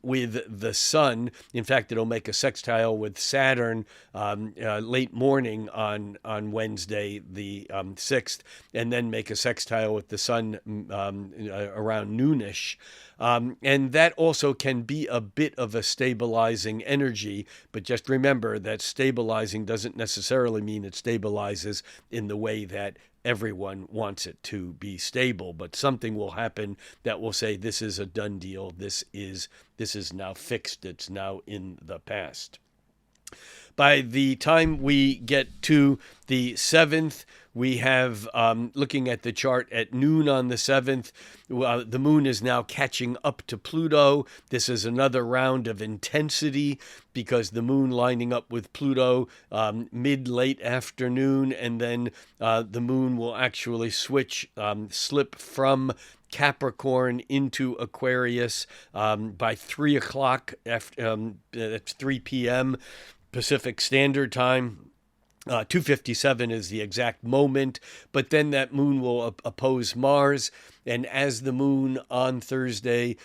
A: with the sun. In fact, it'll make a sextile with Saturn late morning on Wednesday, the 6th, and then make a sextile with the sun around noonish. And that also can be a bit of a stabilizing energy, but just remember that stabilizing doesn't necessarily mean it stabilizes in the way that everyone wants it to be stable, but something will happen that will say this is a done deal, this is now fixed, it's now in the past. By the time we get to the 7th, we have, looking at the chart at noon on the 7th, the moon is now catching up to Pluto. This is another round of intensity because the moon lining up with Pluto mid-late afternoon, and then the moon will actually slip from Capricorn into Aquarius by 3 o'clock, that's 3 p.m. Pacific Standard Time. 2:57 is the exact moment, but then that moon will oppose Mars, and as the moon on Thursday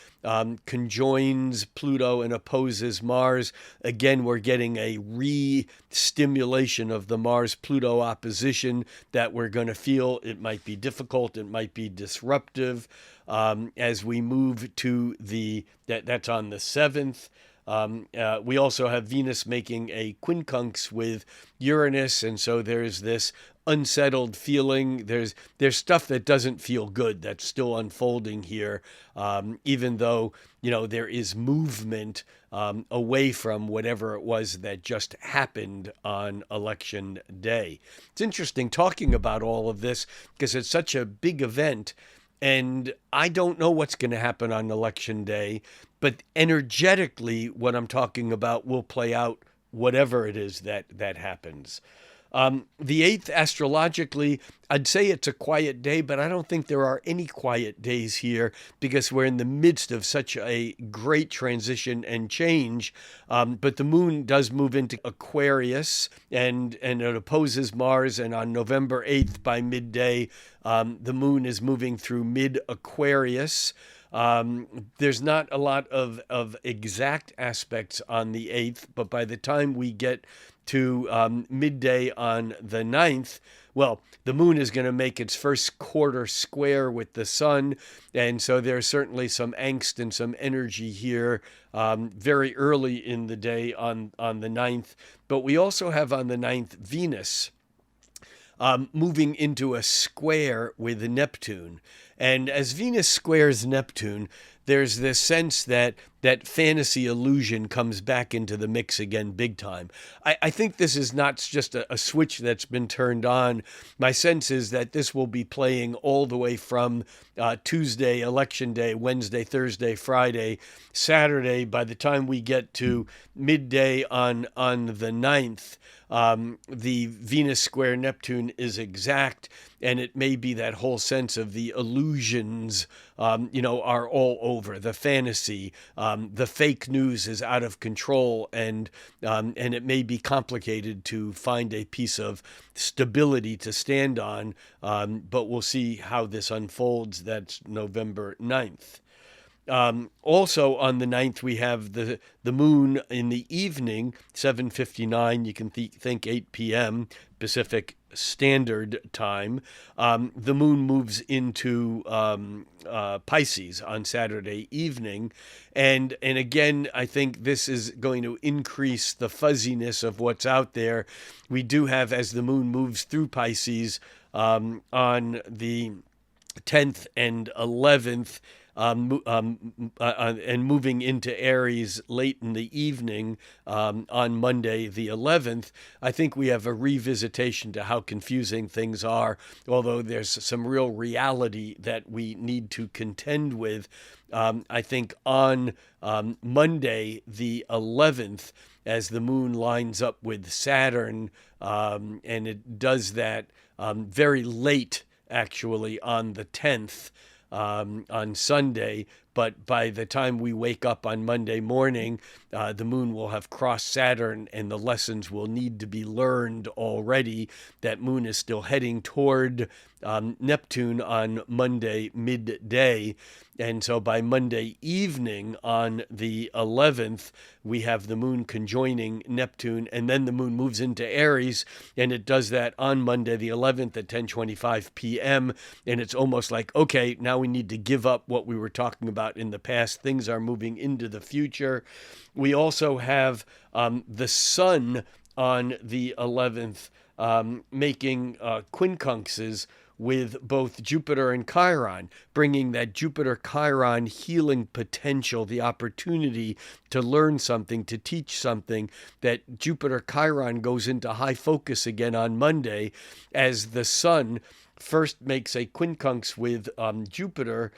A: conjoins Pluto and opposes Mars, again we're getting a re-stimulation of the Mars-Pluto opposition that we're going to feel. It might be difficult, it might be disruptive as we move to that's on the 7th. We also have Venus making a quincunx with Uranus, and so there's this unsettled feeling. There's stuff that doesn't feel good that's still unfolding here, even though there is movement away from whatever it was that just happened on election day. It's interesting talking about all of this because it's such a big event. And I don't know what's going to happen on election day, but energetically, what I'm talking about will play out whatever it is that happens. The 8th, astrologically, I'd say it's a quiet day, but I don't think there are any quiet days here because we're in the midst of such a great transition and change. But the moon does move into Aquarius, and it opposes Mars. And on November 8th, by midday, the moon is moving through mid-Aquarius. There's not a lot of exact aspects on the 8th, but by the time we get to midday on the 9th, well, the moon is going to make its first quarter square with the sun, and so there's certainly some angst and some energy here very early in the day on the 9th. But we also have on the 9th Venus moving into a square with Neptune. And as Venus squares Neptune, there's this sense that fantasy illusion comes back into the mix again big time. I think this is not just a switch that's been turned on. My sense is that this will be playing all the way from Tuesday, election day, Wednesday, Thursday, Friday, Saturday. By the time we get to midday on the 9th, the Venus square Neptune is exact, and it may be that whole sense of the illusions, are all over. The fantasy, the fake news is out of control, and it may be complicated to find a piece of stability to stand on, but we'll see how this unfolds. That's November 9th. Also on the 9th, we have the moon in the evening, 7:59. You can think 8 p.m. Pacific Standard Time. The moon moves into Pisces on Saturday evening. And again, I think this is going to increase the fuzziness of what's out there. We do have, as the moon moves through Pisces on the 10th and 11th, and moving into Aries late in the evening on Monday the 11th, I think we have a revisitation to how confusing things are, although there's some real reality that we need to contend with. I think on Monday the 11th, as the moon lines up with Saturn, and it does that very late, actually, on the 10th, on Sunday, but by the time we wake up on Monday morning, the moon will have crossed Saturn, and the lessons will need to be learned already. That moon is still heading toward Neptune on Monday midday. And so by Monday evening on the 11th, we have the moon conjoining Neptune, and then the moon moves into Aries, and it does that on Monday the 11th at 10:25 p.m. And it's almost like, okay, now we need to give up what we were talking about in the past. Things are moving into the future. We also have the sun on the 11th making quincunxes with both Jupiter and Chiron, bringing that Jupiter-Chiron healing potential, the opportunity to learn something, to teach something. That Jupiter-Chiron goes into high focus again on Monday, as the sun first makes a quincunx with Jupiter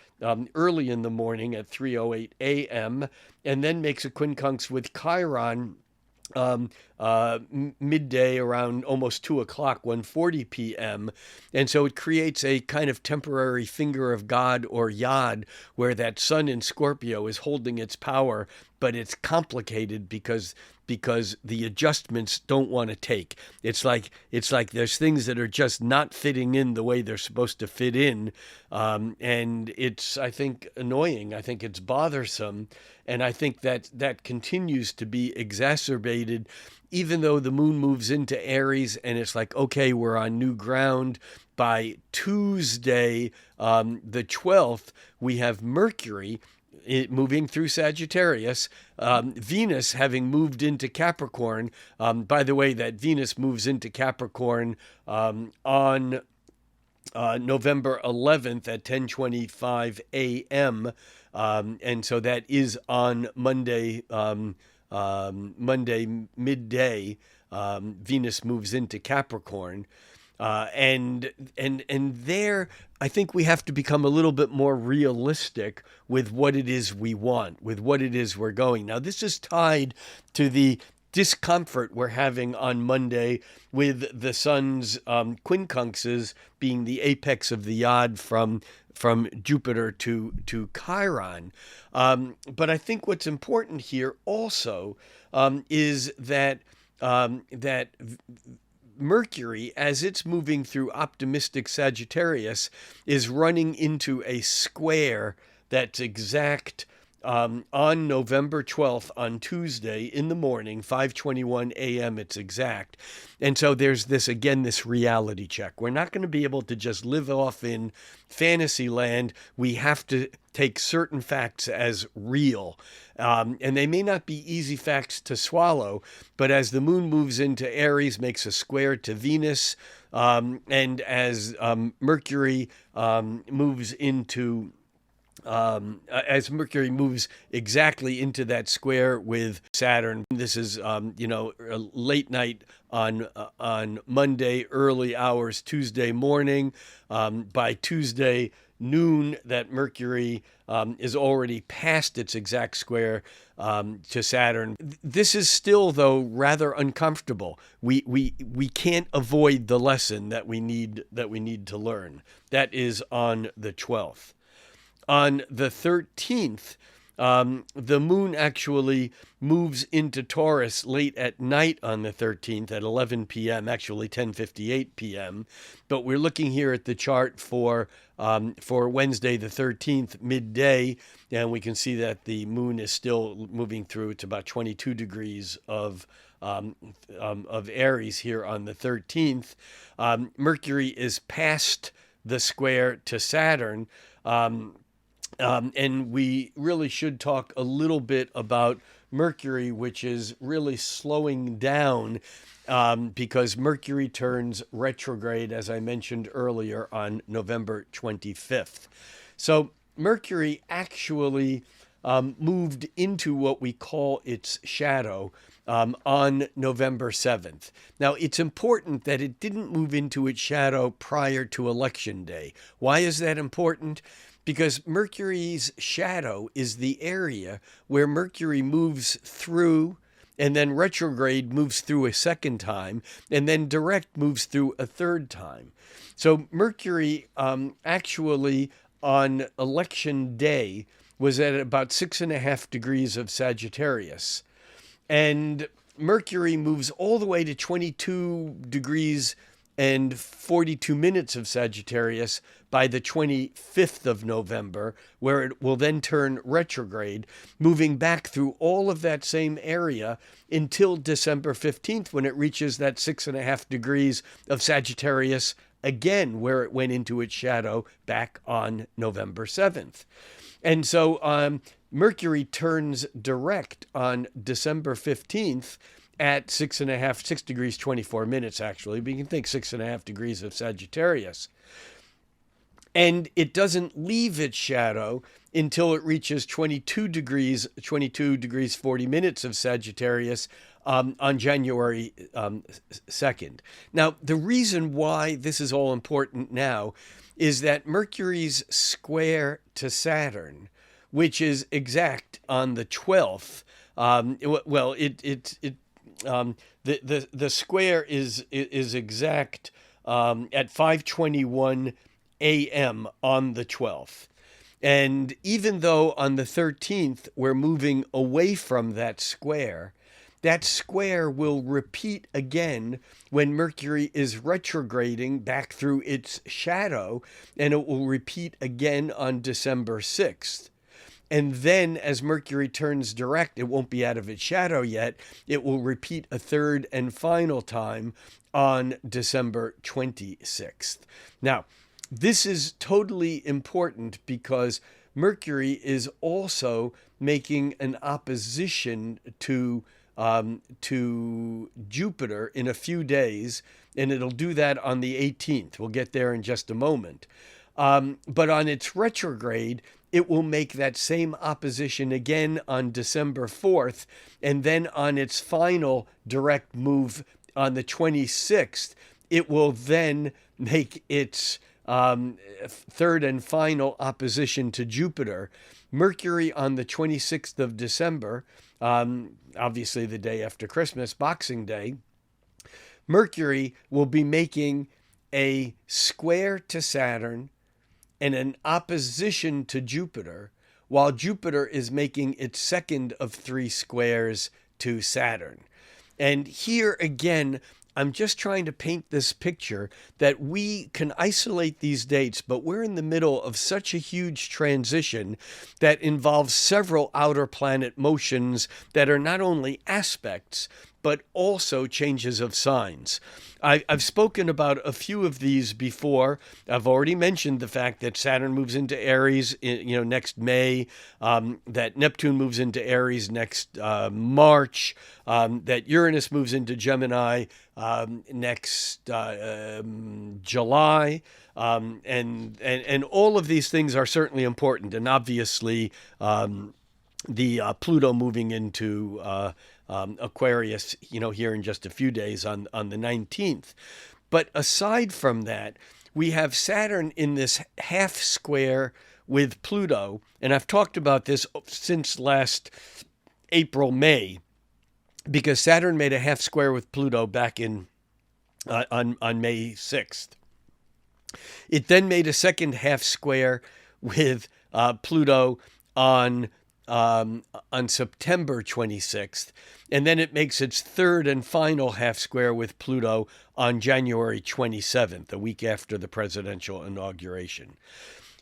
A: early in the morning at 3:08 a.m., and then makes a quincunx with Chiron midday around almost 2 o'clock, 1:40 p.m. And so it creates a kind of temporary finger of God, or yod, where that sun in Scorpio is holding its power, but it's complicated because the adjustments don't want to take. It's like there's things that are just not fitting in the way they're supposed to fit in, and it's, I think, annoying. I think it's bothersome, and I think that continues to be exacerbated, even though the moon moves into Aries, and it's like, okay, we're on new ground. By Tuesday, the 12th, we have Mercury moving through Sagittarius, Venus having moved into Capricorn. By the way, that Venus moves into Capricorn on November 11th at 10:25 a.m. And so that is on Monday, Monday midday. Venus moves into Capricorn. And there, I think we have to become a little bit more realistic with what it is we want, with what it is we're going. Now, this is tied to the discomfort we're having on Monday with the sun's quincunxes being the apex of the yod from Jupiter to Chiron. But I think what's important here also is that Mercury, as it's moving through optimistic Sagittarius, is running into a square that's exact on November 12th, on Tuesday in the morning, 5:21 a.m. it's exact. And so there's this reality check. We're not going to be able to just live off in fantasy land. We have to take certain facts as real. And they may not be easy facts to swallow, but as the moon moves into Aries, makes a square to Venus, and as Mercury moves into as Mercury moves exactly into that square with Saturn. This is, late night on Monday, early hours Tuesday morning. By Tuesday noon, that Mercury is already past its exact square to Saturn. This is still, though, rather uncomfortable. We can't avoid the lesson that we need to learn. That is on the 12th. On the 13th, The moon actually moves into Taurus late at night on the 13th at 11 p.m., actually 10:58 p.m. But we're looking here at the chart for Wednesday the 13th midday, and we can see that the moon is still moving through. It's about 22 degrees of Aries here on the 13th. Mercury is past the square to Saturn. And we really should talk a little bit about Mercury, which is really slowing down because Mercury turns retrograde, as I mentioned earlier, on November 25th. So Mercury actually moved into what we call its shadow on November 7th. Now, it's important that it didn't move into its shadow prior to Election Day. Why is that important? Because Mercury's shadow is the area where Mercury moves through, and then retrograde moves through a second time, and then direct moves through a third time. So Mercury actually on Election Day was at about 6.5 degrees of Sagittarius. And Mercury moves all the way to 22 degrees and 42 minutes of Sagittarius by the 25th of November, where it will then turn retrograde, moving back through all of that same area until December 15th, when it reaches that 6.5 degrees of Sagittarius again, where it went into its shadow back on November 7th. And so Mercury turns direct on December 15th at 6 degrees 24 minutes, actually. But you can think 6.5 degrees of Sagittarius. And it doesn't leave its shadow until it reaches 22 degrees 40 minutes of Sagittarius on January 2nd. Now, the reason why this is all important now is that Mercury's square to Saturn, which is exact on the 12th, the square is exact at 5:21 a.m. on the 12th. And even though on the 13th we're moving away from that square will repeat again when Mercury is retrograding back through its shadow, and it will repeat again on December 6th. And then as Mercury turns direct, it won't be out of its shadow yet. It will repeat a third and final time on December 26th. Now, this is totally important because Mercury is also making an opposition to Jupiter in a few days, and it'll do that on the 18th. We'll get there in just a moment. But on its retrograde, it will make that same opposition again on December 4th, and then on its final direct move on the 26th, it will then make its third and final opposition to Jupiter. Mercury on the 26th of December, obviously the day after Christmas, Boxing Day, Mercury will be making a square to Saturn and an opposition to Jupiter, while Jupiter is making its second of 3 squares to Saturn. And here again, I'm just trying to paint this picture that we can isolate these dates, but we're in the middle of such a huge transition that involves several outer planet motions that are not only aspects, but also changes of signs. I've spoken about a few of these before. I've already mentioned the fact that Saturn moves into Aries, next May, that Neptune moves into Aries next March, that Uranus moves into Gemini next July, and all of these things are certainly important, and obviously the Pluto moving into Aquarius, here in just a few days on the 19th. But aside from that, we have Saturn in this half square with Pluto, and I've talked about this since last April, May, because Saturn made a half square with Pluto back in on May 6th. It then made a second half square with Pluto on on September 26th, and then it makes its third and final half square with Pluto on January 27th, a week after the presidential inauguration.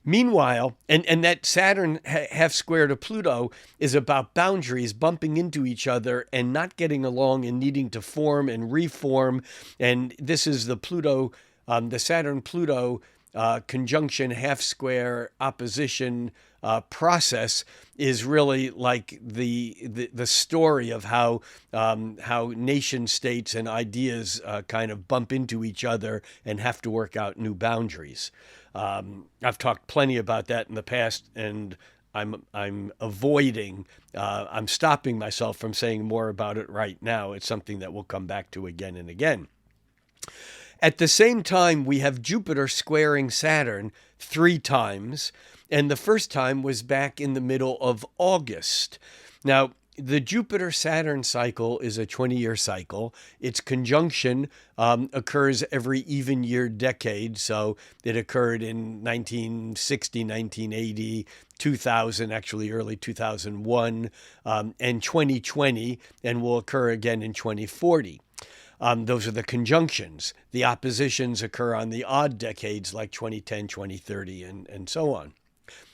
A: Meanwhile, and that Saturn half square to Pluto is about boundaries bumping into each other and not getting along and needing to form and reform. And this is the Pluto, the Saturn-Pluto conjunction half square opposition process is really like the story of how nation states and ideas kind of bump into each other and have to work out new boundaries. I've talked plenty about that in the past, and I'm avoiding. I'm stopping myself from saying more about it right now. It's something that we'll come back to again and again. At the same time, we have Jupiter squaring Saturn 3 times, and the first time was back in the middle of August. Now, the Jupiter-Saturn cycle is a 20-year cycle. Its conjunction occurs every even-year decade, so it occurred in 1960, 1980, 2000, actually early 2001, and 2020, and will occur again in 2040. Those are the conjunctions. The oppositions occur on the odd decades like 2010, 2030, and so on.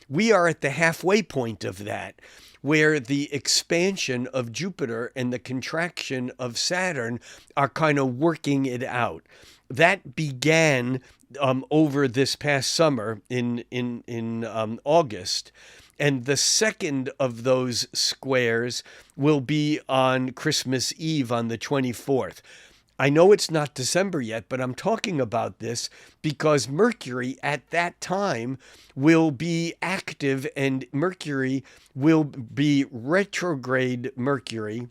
A: We are at the halfway point of that, where the expansion of Jupiter and the contraction of Saturn are kind of working it out. That began over this past summer in August. And the second of those squares will be on Christmas Eve on the 24th. I know it's not December yet, but I'm talking about this because Mercury at that time will be active, and Mercury will be retrograde Mercury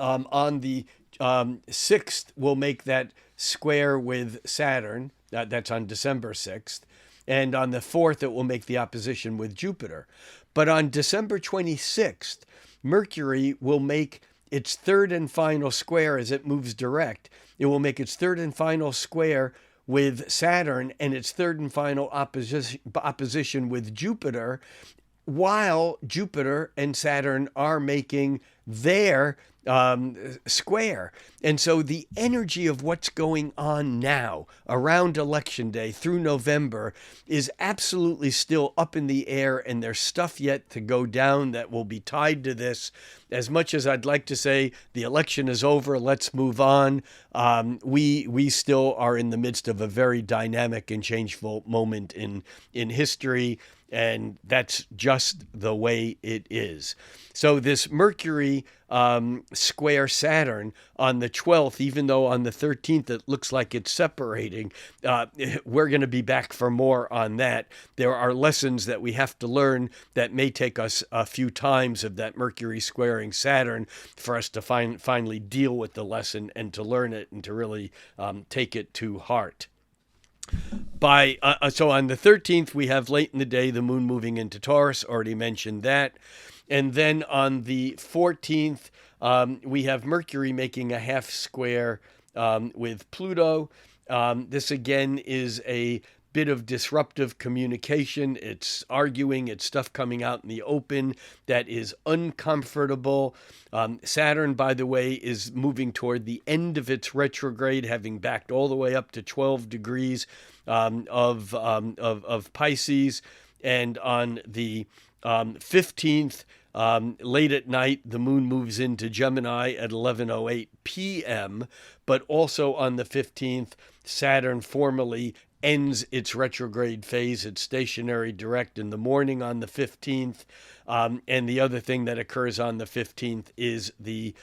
A: on the 6th. Will make that square with Saturn. That's on December 6th. And on the 4th, it will make the opposition with Jupiter. But on December 26th, Mercury will make its third and final square as it moves direct. It will make its third and final square with Saturn and its third and final opposition with Jupiter, while Jupiter and Saturn are making their square. And so the energy of what's going on now around Election Day through November is absolutely still up in the air, and there's stuff yet to go down that will be tied to this. As much as I'd like to say the election is over, let's move on, we still are in the midst of a very dynamic and changeful moment in history. And that's just the way it is. So this Mercury square Saturn on the 12th, even though on the 13th it looks like it's separating, we're going to be back for more on that. There are lessons that we have to learn that may take us a few times of that Mercury squaring Saturn for us to finally deal with the lesson and to learn it and to really take it to heart. So on the 13th, we have late in the day the moon moving into Taurus, already mentioned that. And then on the 14th, we have Mercury making a half square with Pluto. This again is a bit of disruptive communication. It's arguing, it's stuff coming out in the open that is uncomfortable. Saturn, by the way, is moving toward the end of its retrograde, having backed all the way up to 12 degrees of Pisces. And on the 15th, late at night, the moon moves into Gemini at 11:08 p.m. But also on the 15th, Saturn formally ends its retrograde phase. It's stationary direct in the morning on the 15th. And the other thing that occurs on the 15th is the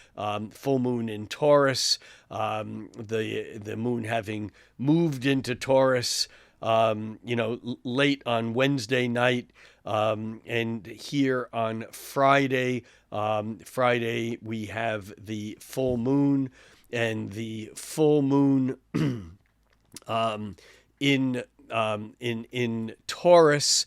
A: full moon in Taurus, the moon having moved into Taurus, late on Wednesday night. And here on Friday, we have the full moon, and the full moon in Taurus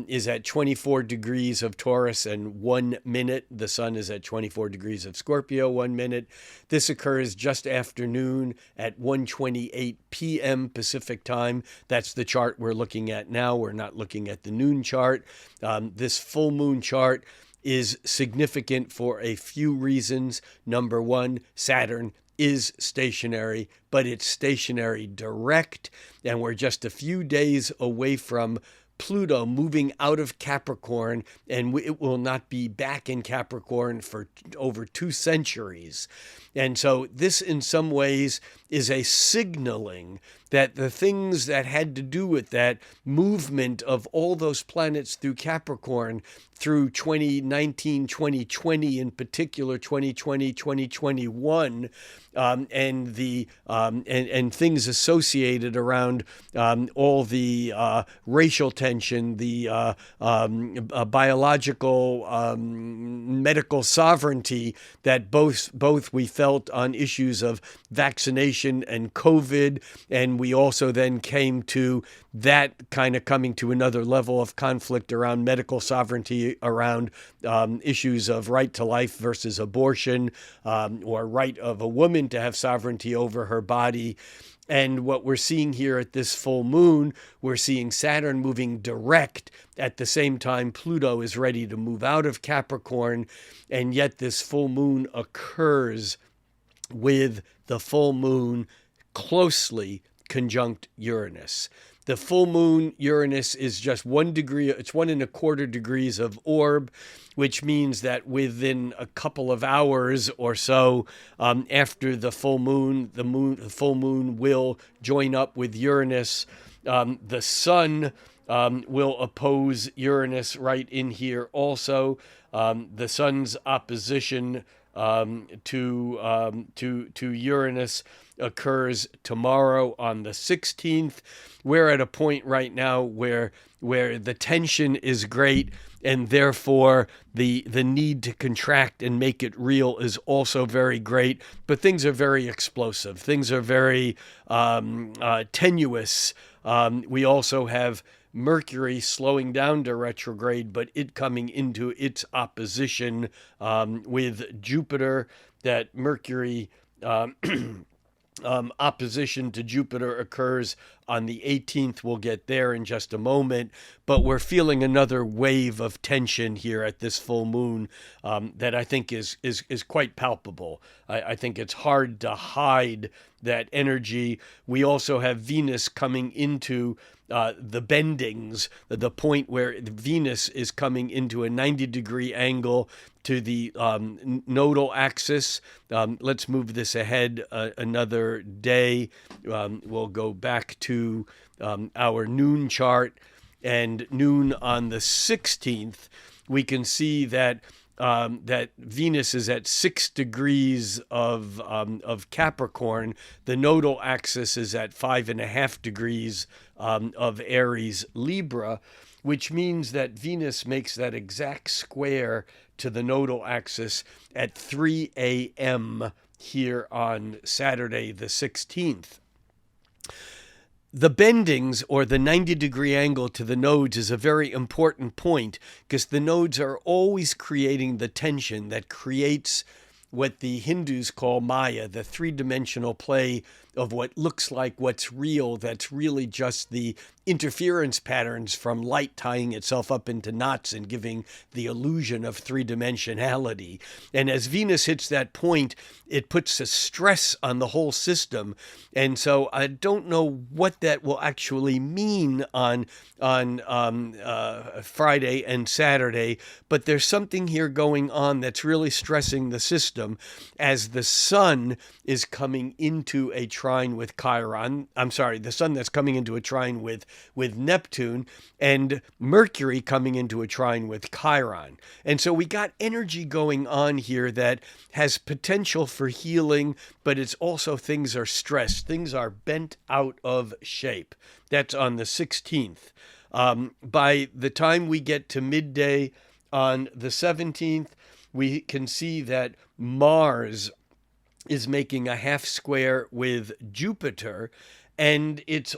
A: is at 24 degrees of Taurus and 1 minute. The sun is at 24 degrees of Scorpio, 1 minute. This occurs just after noon at 1:28 p.m. Pacific time. That's the chart we're looking at now. We're not looking at the noon chart. This full moon chart is significant for a few reasons. Number one, Saturn is stationary, but it's stationary direct, and we're just a few days away from Pluto moving out of Capricorn, and it will not be back in Capricorn for over 2 centuries. And so this, in some ways, is a signaling that the things that had to do with that movement of all those planets through Capricorn through 2019, 2020, in particular 2020, 2021, and things associated around all the racial tension, the biological medical sovereignty that both we felt on issues of vaccination and COVID, and we also then came to that kind of coming to another level of conflict around medical sovereignty, around issues of right to life versus abortion, or right of a woman to have sovereignty over her body. And what we're seeing here at this full moon, we're seeing Saturn moving direct at the same time Pluto is ready to move out of Capricorn, and yet this full moon occurs with the full moon closely conjunct Uranus. The full moon Uranus is just 1 degree, it's 1.25 degrees of orb, which means that within a couple of hours or so after the full moon, the full moon will join up with Uranus. The sun will oppose Uranus right in here also. The sun's opposition to Uranus occurs tomorrow on the 16th. We're at a point right now where the tension is great, and therefore the need to contract and make it real is also very great. But things are very explosive. Things are very tenuous. We also have Mercury slowing down to retrograde, but it coming into its opposition with Jupiter. That Mercury opposition to Jupiter occurs on the 18th. We'll get there in just a moment, but we're feeling another wave of tension here at this full moon that I think is quite palpable. I think it's hard to hide that energy. We also have Venus coming into the bendings, the point where Venus is coming into a 90-degree angle to the nodal axis. Let's move this ahead another day. We'll go back to our noon chart, and noon on the 16th, we can see that that Venus is at 6 degrees of Capricorn. The nodal axis is at 5.5 degrees of Aries Libra, which means that Venus makes that exact square to the nodal axis at 3 a.m. here on Saturday the 16th. The bendings, or the 90-degree angle to the nodes, is a very important point because the nodes are always creating the tension that creates what the Hindus call Maya, the three-dimensional play of what looks like what's real, that's really just the interference patterns from light tying itself up into knots and giving the illusion of three-dimensionality. And as Venus hits that point, it puts a stress on the whole system. And so I don't know what that will actually mean on Friday and Saturday, but there's something here going on that's really stressing the system as the sun is coming into a trine with Chiron. I'm sorry, the sun that's coming into a trine with Neptune, and Mercury coming into a trine with Chiron. And so we got energy going on here that has potential for healing, but it's also things are stressed. Things are bent out of shape. That's on the 16th. By the time we get to midday on the 17th, we can see that Mars is making a half square with Jupiter, and this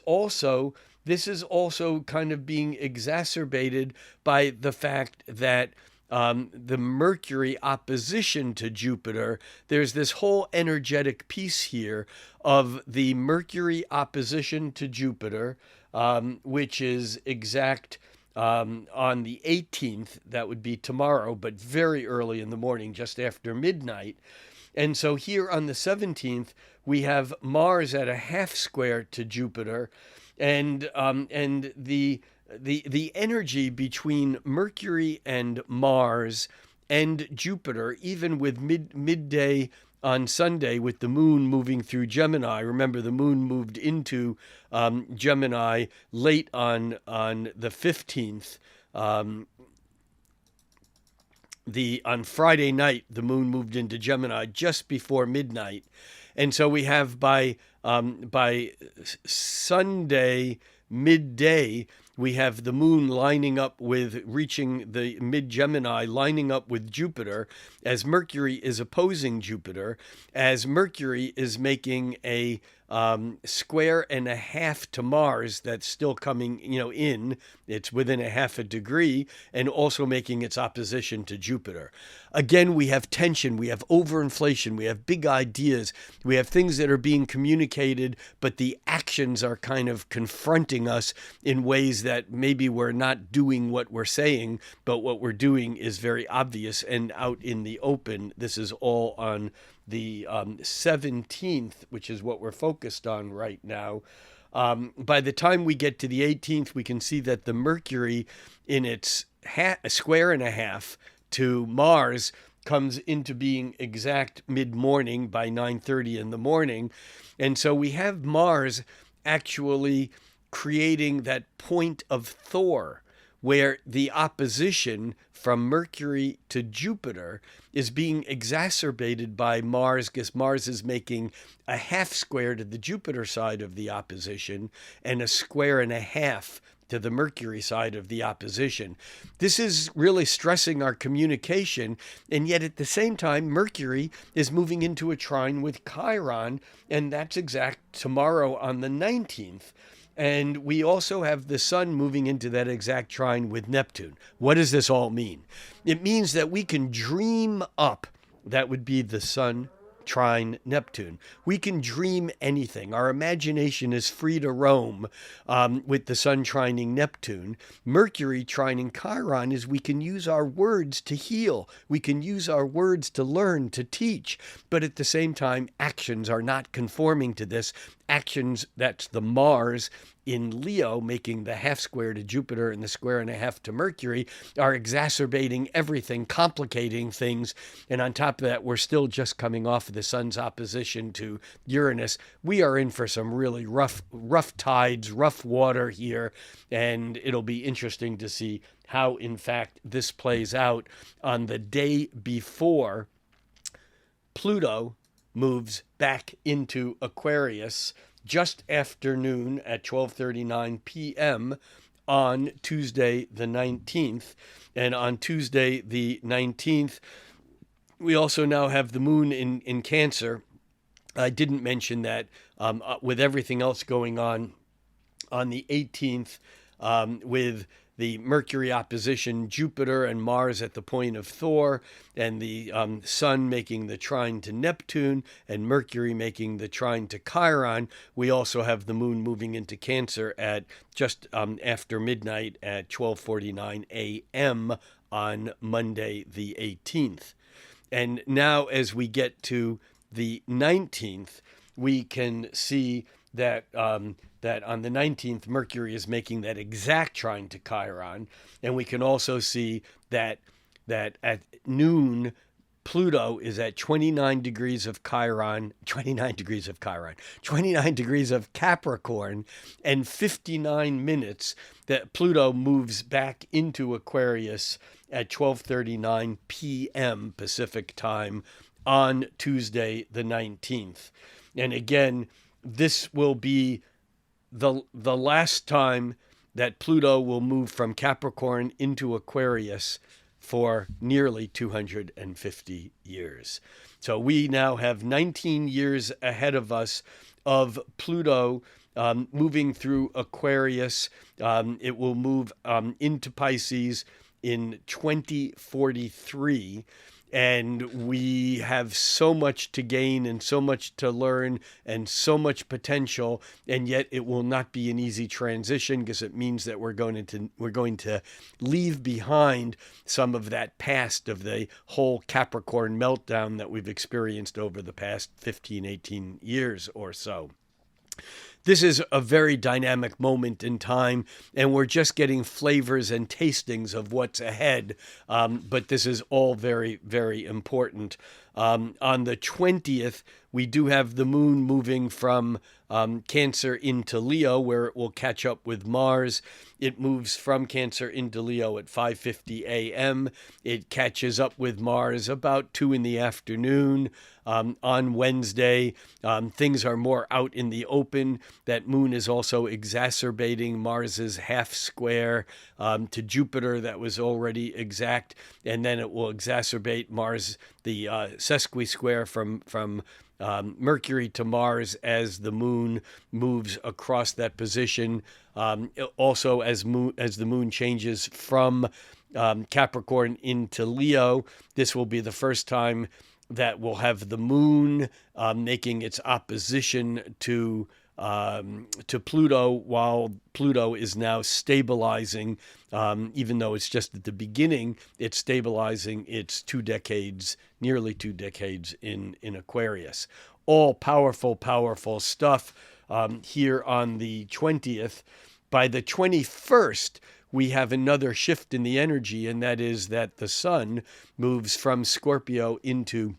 A: is also kind of being exacerbated by the fact that the Mercury opposition to Jupiter, there's this whole energetic piece here of the Mercury opposition to Jupiter, which is exact on the 18th. That would be tomorrow, but very early in the morning, just after midnight. And so here on the 17th, we have Mars at a half square to Jupiter, and the energy between Mercury and Mars and Jupiter, even with midday on Sunday, with the moon moving through Gemini. Remember, the moon moved into Gemini late on the 15th. On Friday night, the moon moved into Gemini just before midnight, and so we have by Sunday midday, we have the moon lining up with, reaching the mid-Gemini, lining up with Jupiter, as Mercury is opposing Jupiter, as Mercury is making a square and a half to Mars that's still coming, in. It's within a half a degree, and also making its opposition to Jupiter. Again, we have tension, we have overinflation, we have big ideas, we have things that are being communicated, but the actions are kind of confronting us in ways that maybe we're not doing what we're saying, but what we're doing is very obvious and out in the open. This is all on the 17th, which is what we're focused on right now. By the time we get to the 18th, we can see that the Mercury in its square and a half to Mars comes into being exact mid-morning by 9:30 in the morning. And so we have Mars actually creating that point of Thor, where the opposition from Mercury to Jupiter is being exacerbated by Mars, because Mars is making a half square to the Jupiter side of the opposition and a square and a half to the Mercury side of the opposition. This is really stressing our communication, and yet at the same time, Mercury is moving into a trine with Chiron, and that's exact tomorrow on the 19th. And we also have the sun moving into that exact trine with Neptune. What does this all mean? It means that we can dream up. That would be the sun trine Neptune. We can dream anything. Our imagination is free to roam with the sun trining Neptune. Mercury trining Chiron is we can use our words to heal. We can use our words to learn, to teach. But at the same time, actions are not conforming to this. Actions, that's the Mars in Leo, making the half square to Jupiter and the square and a half to Mercury, are exacerbating everything, complicating things. And on top of that, we're still just coming off of the sun's opposition to Uranus. We are in for some really rough tides, rough water here, and it'll be interesting to see how, in fact, this plays out on the day before Pluto moves back into Aquarius just after noon at 12:39 p.m. on Tuesday the 19th. And on Tuesday the 19th, we also now have the moon in Cancer. I didn't mention that with everything else going on the 18th, with the Mercury opposition Jupiter and Mars at the point of Thor, and the Sun making the trine to Neptune, and Mercury making the trine to Chiron. We also have the moon moving into Cancer at just after midnight at 12:49 a.m. on Monday the 18th. And now as we get to the 19th, we can see that that on the 19th, Mercury is making that exact trine to Chiron. And we can also see that at noon, Pluto is at 29 degrees of Chiron, 29 degrees of Capricorn, and 59 minutes that Pluto moves back into Aquarius at 12:39 p.m. Pacific time on Tuesday the 19th. And again, this will be the last time that Pluto will move from Capricorn into Aquarius for nearly 250 years. So we now have 19 years ahead of us of Pluto moving through Aquarius. It will move into Pisces in 2043. And we have so much to gain and so much to learn and so much potential, and yet it will not be an easy transition, because it means that we're going to leave behind some of that past of the whole Capricorn meltdown that we've experienced over the past 15, 18 years or so. This is a very dynamic moment in time, and we're just getting flavors and tastings of what's ahead. But this is all very, very important. On the 20th, we do have the moon moving from Cancer into Leo, where it will catch up with Mars. It moves from Cancer into Leo at 5:50 a.m. It catches up with Mars about 2 in the afternoon. On Wednesday, things are more out in the open. That moon is also exacerbating Mars's half square to Jupiter that was already exact, and then it will exacerbate Mars, the sesqui-square from Mercury to Mars as the moon moves across that position. Also, as the moon changes from Capricorn into Leo, this will be the first time that we'll have the moon making its opposition to Pluto, while Pluto is now stabilizing. Even though it's just at the beginning, it's stabilizing. It's nearly two decades in Aquarius. All powerful, powerful stuff here on the 20th. By the 21st, we have another shift in the energy, and that is that the sun moves from Scorpio into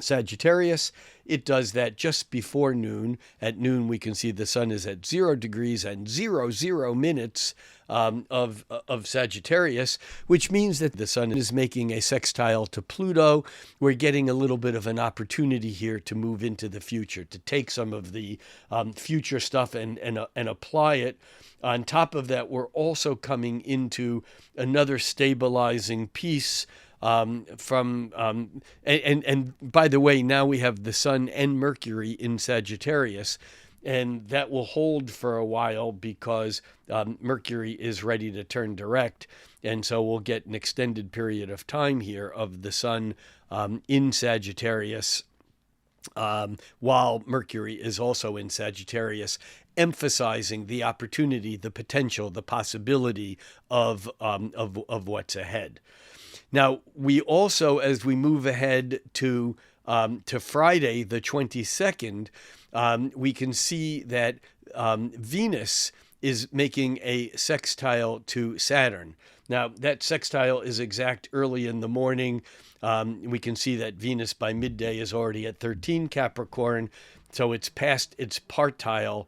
A: Sagittarius. It does that just before noon. At noon, we can see the sun is at 0 degrees and 00 minutes of Sagittarius, which means that the sun is making a sextile to Pluto. We're getting a little bit of an opportunity here to move into the future, to take some of the future stuff and apply it. On top of that, we're also coming into another stabilizing piece and by the way, now we have the sun and Mercury in Sagittarius, and that will hold for a while because Mercury is ready to turn direct. And so we'll get an extended period of time here of the sun in Sagittarius, while Mercury is also in Sagittarius, emphasizing the opportunity, the potential, the possibility of what's ahead. Now, we also, as we move ahead to Friday, the 22nd, we can see that Venus is making a sextile to Saturn. Now, that sextile is exact early in the morning. We can see that Venus by midday is already at 13 Capricorn, so it's past its partile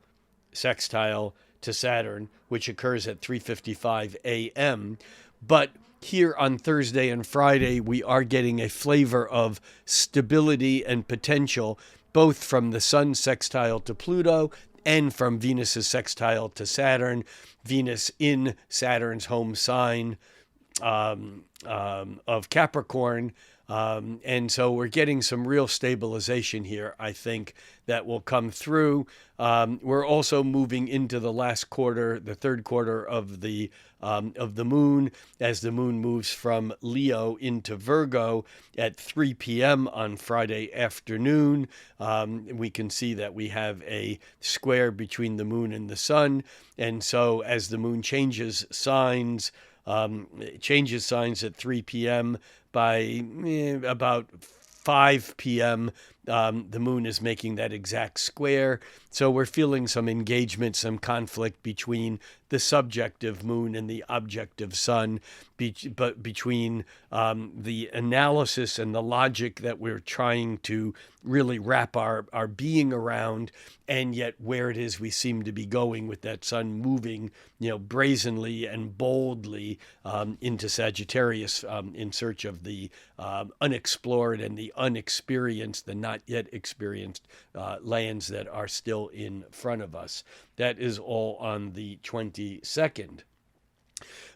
A: sextile to Saturn, which occurs at 3:55 a.m. But here on Thursday and Friday, we are getting a flavor of stability and potential, both from the sun sextile to Pluto and from Venus's sextile to Saturn. Venus in Saturn's home sign of Capricorn. And so we're getting some real stabilization here, I think, that will come through. We're also moving into the last quarter, the third quarter of the moon, as the moon moves from Leo into Virgo at 3 p.m. on Friday afternoon. We can see that we have a square between the moon and the sun. And so as the moon changes signs at 3 p.m., by about 5 p.m., the moon is making that exact square. So we're feeling some engagement, some conflict between the subjective moon and the objective sun, but between the analysis and the logic that we're trying to really wrap our being around, and yet where it is we seem to be going with that sun moving, brazenly and boldly into Sagittarius in search of the unexplored and the unexperienced, the not yet experienced lands that are still in front of us. That is all on the 22nd.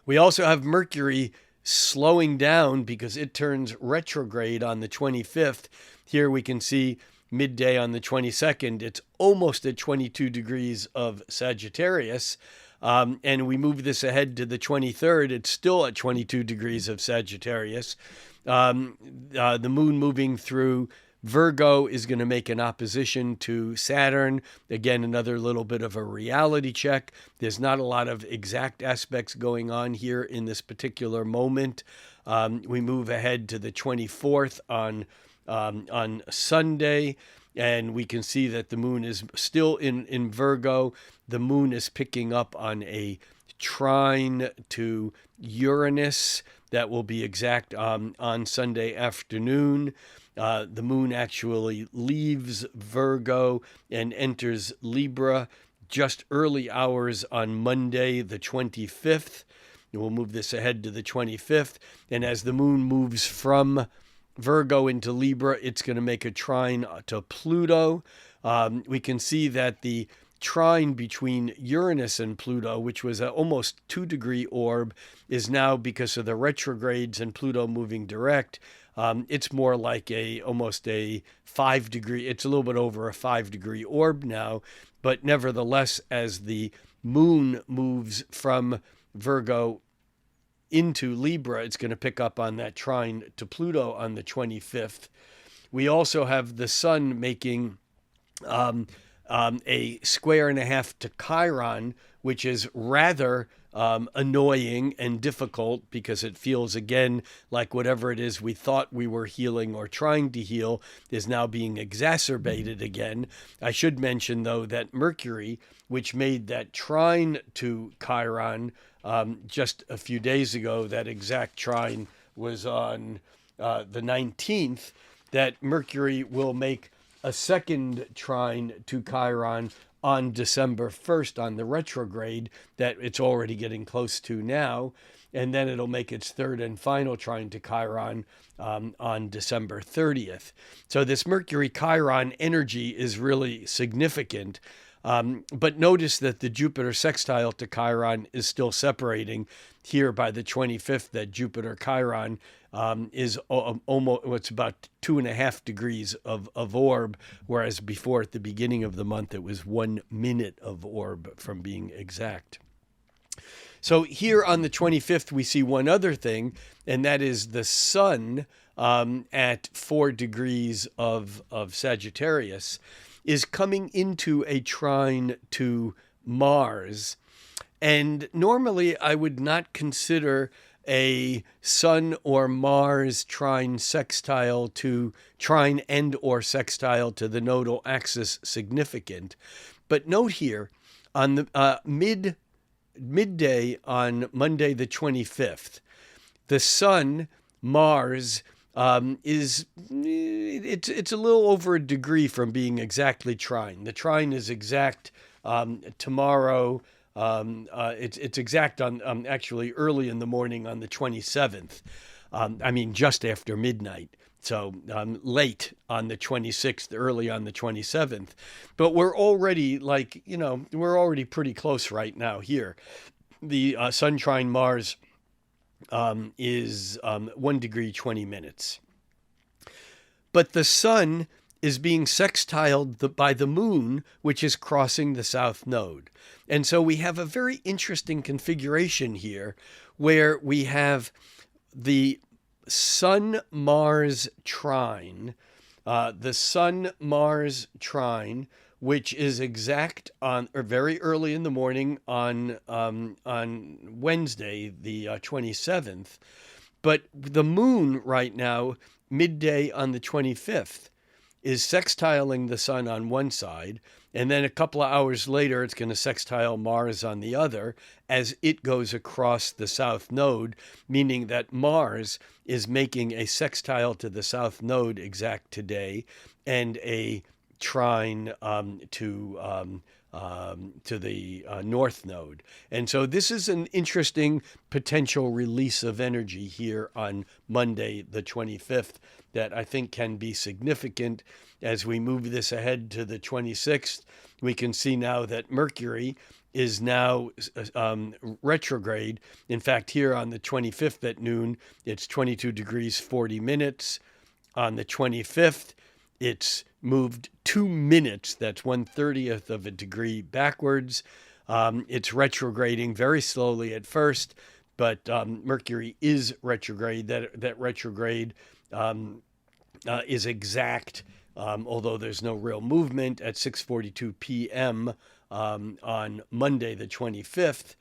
A: We also have Mercury slowing down because it turns retrograde on the 25th. Here we can see midday on the 22nd, it's almost at 22 degrees of Sagittarius. And we move this ahead to the 23rd. It's still at 22 degrees of Sagittarius. The moon moving through Virgo is going to make an opposition to Saturn. Again, another little bit of a reality check. There's not a lot of exact aspects going on here in this particular moment. We move ahead to the 24th on Sunday, and we can see that the moon is still in Virgo. The moon is picking up on a trine to Uranus that will be exact on Sunday afternoon. The moon actually leaves Virgo and enters Libra just early hours on Monday, the 25th. We'll move this ahead to the 25th. And as the moon moves from Virgo into Libra, it's going to make a trine to Pluto. We can see that the trine between Uranus and Pluto, which was an almost 2-degree orb, is now, because of the retrogrades and Pluto moving direct, it's more like almost a 5-degree. It's a little bit over a 5-degree orb now, but nevertheless, as the moon moves from Virgo into Libra, it's going to pick up on that trine to Pluto on the 25th. We also have the sun making a square and a half to Chiron, which is rather annoying and difficult, because it feels, again, like whatever it is we thought we were healing or trying to heal is now being exacerbated again. I should mention, though, that Mercury, which made that trine to Chiron just a few days ago, that exact trine was on the 19th, that Mercury will make a second trine to Chiron on December 1st on the retrograde that it's already getting close to now. And then it'll make its third and final trine to Chiron on December 30th. So this Mercury-Chiron energy is really significant. But notice that the Jupiter sextile to Chiron is still separating here by the 25th, that Jupiter-Chiron is almost, it's about 2.5 degrees of orb, whereas before at the beginning of the month it was 1 minute of orb from being exact. So here on the 25th we see one other thing, and that is the sun at 4 degrees of Sagittarius is coming into a trine to Mars. And normally I would not consider a Sun or Mars trine and or sextile to the nodal axis significant. But note here, on the midday on Monday the 25th, the Sun, Mars, it's a little over a degree from being exactly trine. The trine is exact tomorrow. It's exact on actually early in the morning on the 27th. Just after midnight. So late on the 26th, early on the 27th. But we're already we're already pretty close right now here. The Sun trine Mars is 1 degree 20 minutes. But the sun is being sextiled by the moon, which is crossing the south node. And so we have a very interesting configuration here where we have the Sun-Mars trine, which is exact or very early in the morning on Wednesday, the 27th. But the moon right now, midday on the 25th, is sextiling the sun on one side, and then a couple of hours later it's going to sextile Mars on the other as it goes across the south node, meaning that Mars is making a sextile to the south node exact today and a trine to the north node. And so this is an interesting potential release of energy here on Monday, the 25th, that I think can be significant. As we move this ahead to the 26th, we can see now that Mercury is now retrograde. In fact, here on the 25th at noon, it's 22 degrees 40 minutes. On the 25th, it's moved 2 minutes. That's 1/30th of a degree backwards. It's retrograding very slowly at first, but Mercury is retrograde. That retrograde is exact, although there's no real movement, at 6:42 p.m. On Monday, the 25th.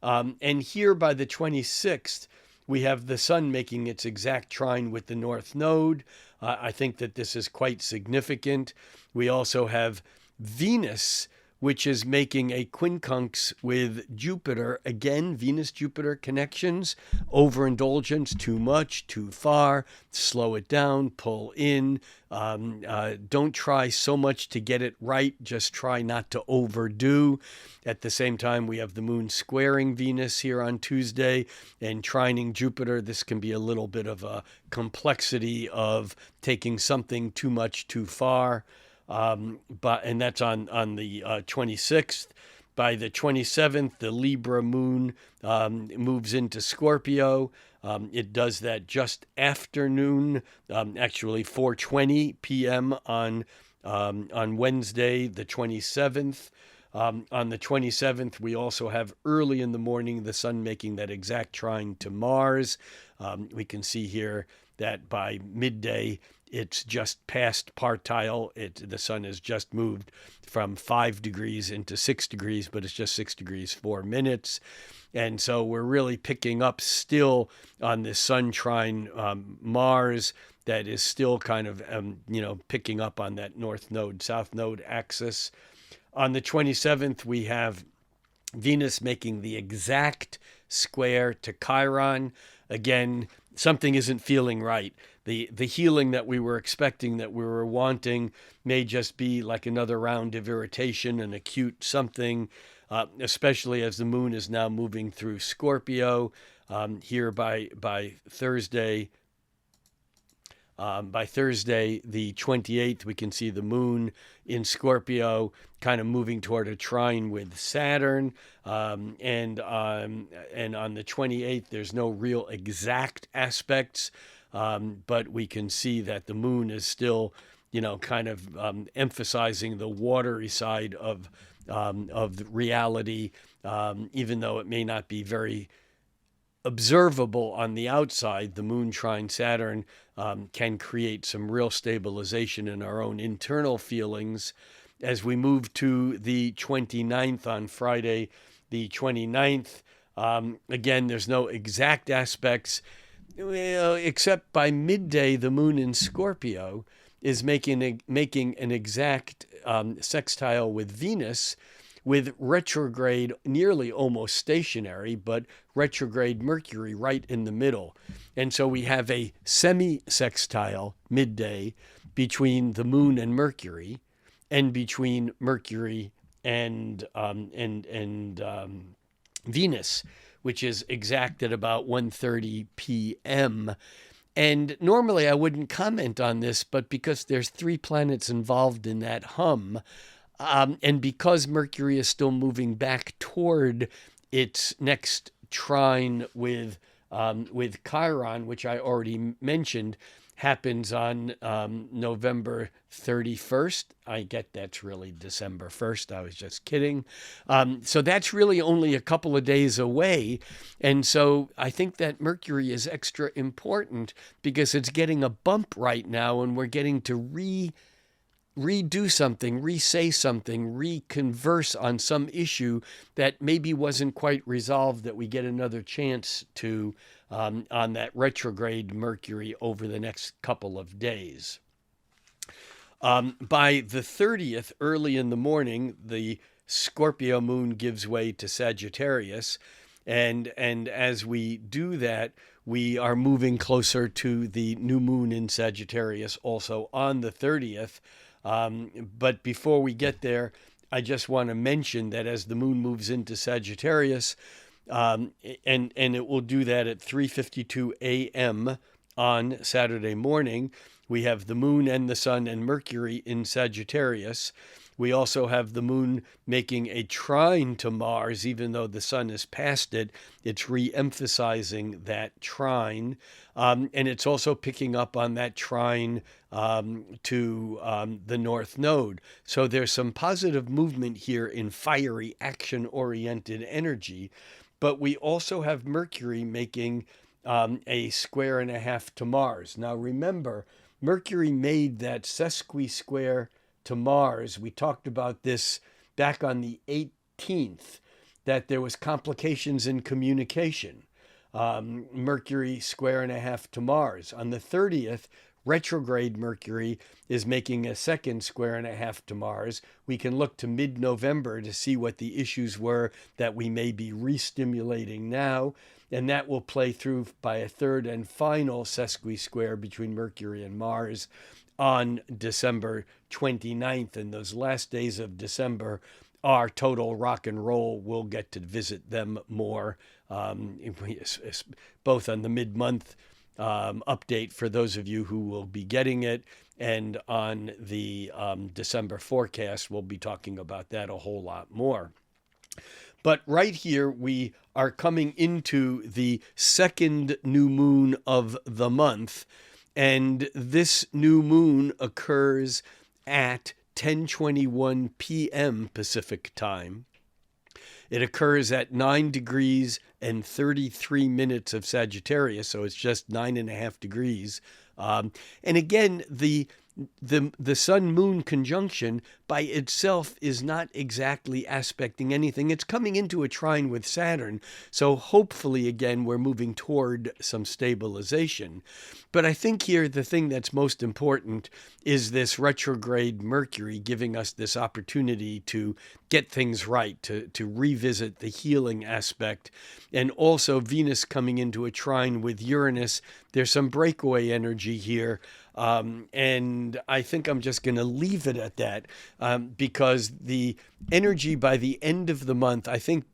A: And here by the 26th, we have the sun making its exact trine with the North Node. I think that this is quite significant. We also have Venus, which is making a quincunx with Jupiter. Again, Venus-Jupiter connections, overindulgence, too much, too far, slow it down, pull in. Don't try so much to get it right. Just try not to overdo. At the same time, we have the moon squaring Venus here on Tuesday and trining Jupiter. This can be a little bit of a complexity of taking something too much too far. And that's on the 26th. By the 27th, the Libra moon moves into Scorpio. It does that just after noon, actually 4:20 p.m. on Wednesday, the 27th. On the 27th, we also have early in the morning the sun making that exact trine to Mars. We can see here that by midday, it's just past partile. The sun has just moved from 5 degrees into 6 degrees, but it's just 6 degrees 4 minutes. And so we're really picking up still on this sun trine Mars that is still kind of, picking up on that north node, south node axis. On the 27th, we have Venus making the exact square to Chiron. Again, something isn't feeling right. The healing that we were expecting, that we were wanting, may just be like another round of irritation, an acute something, especially as the moon is now moving through Scorpio. Here by Thursday, the 28th, we can see the moon in Scorpio kind of moving toward a trine with Saturn. And on the 28th, there's no real exact aspects, but we can see that the moon is still, kind of emphasizing the watery side of reality, even though it may not be very observable on the outside. The moon trine Saturn can create some real stabilization in our own internal feelings. As we move to the 29th on Friday, the 29th, again, there's no exact aspects, except by midday, the moon in Scorpio is making an exact sextile with Venus, with retrograde, nearly almost stationary, but retrograde Mercury right in the middle. And so we have a semi-sextile midday between the moon and Mercury, and between Mercury and Venus, which is exact at about 1:30 p.m. And normally I wouldn't comment on this, but because there's 3 planets involved in that hum, and because Mercury is still moving back toward its next trine with Chiron, which I already mentioned, happens on November 31st. I get that's really December 1st. I was just kidding. So that's really only a couple of days away. And so I think that Mercury is extra important because it's getting a bump right now, and we're getting to redo something, re-say something, reconverse on some issue that maybe wasn't quite resolved, that we get another chance to on that retrograde Mercury over the next couple of days. By the 30th, early in the morning, the Scorpio moon gives way to Sagittarius. And as we do that, we are moving closer to the new moon in Sagittarius also on the 30th. But before we get there, I just want to mention that as the moon moves into Sagittarius, and it will do that at 3:52 a.m. on Saturday morning, we have the moon and the sun and Mercury in Sagittarius. We also have the moon making a trine to Mars, even though the sun is past it. It's re-emphasizing that trine. And it's also picking up on that trine to the North Node. So there's some positive movement here in fiery, action-oriented energy. But we also have Mercury making a square and a half to Mars. Now remember, Mercury made that sesqui-square to Mars. We talked about this back on the 18th, that there was complications in communication. Mercury square and a half to Mars. On the 30th, retrograde Mercury is making a second square and a half to Mars. We can look to mid-November to see what the issues were that we may be re-stimulating now. And that will play through by a third and final sesqui-square between Mercury and Mars on December 29th. And those last days of December are total rock and roll. We'll get to visit them more, both on the mid-month update for those of you who will be getting it, and on the December forecast. We'll be talking about that a whole lot more. But right here, we are coming into the second new moon of the month. And this new moon occurs at 10:21 p.m. Pacific time. It occurs at 9 degrees and 33 minutes of Sagittarius, so it's just 9.5 degrees. And again, the sun-moon conjunction by itself is not exactly aspecting anything. It's coming into a trine with Saturn, so hopefully, again, we're moving toward some stabilization. But I think here the thing that's most important is this retrograde Mercury giving us this opportunity to get things right, to revisit the healing aspect. And also Venus coming into a trine with Uranus. There's some breakaway energy here. And I think I'm just going to leave it at that because the energy by the end of the month, I think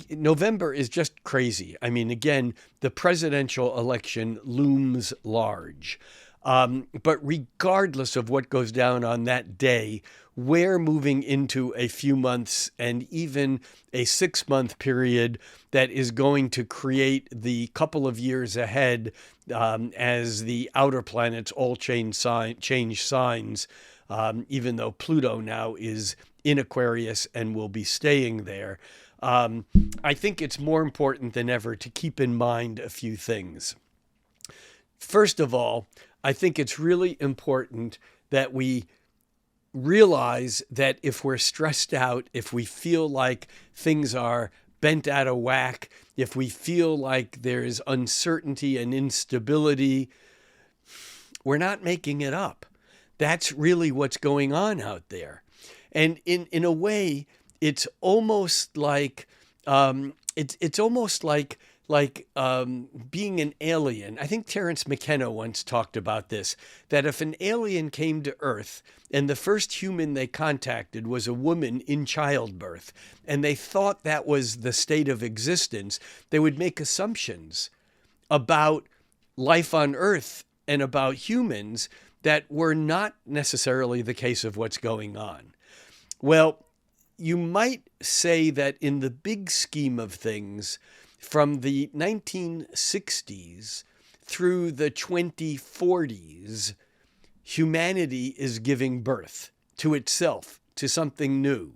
A: November is just crazy. I mean, again, the presidential election looms large. But regardless of what goes down on that day, we're moving into a few months and even a 6-month period that is going to create the couple of years ahead as the outer planets all change signs, even though Pluto now is in Aquarius and will be staying there. I think it's more important than ever to keep in mind a few things. First of all, I think it's really important that we realize that if we're stressed out, if we feel like things are bent out of whack, if we feel like there's uncertainty and instability, we're not making it up. That's really what's going on out there. And in a way, it's almost like it's almost like being an alien. I think Terence McKenna once talked about this, that if an alien came to Earth and the first human they contacted was a woman in childbirth, and they thought that was the state of existence, they would make assumptions about life on Earth and about humans that were not necessarily the case of what's going on. Well, you might say that in the big scheme of things, from the 1960s through the 2040s, humanity is giving birth to itself, to something new.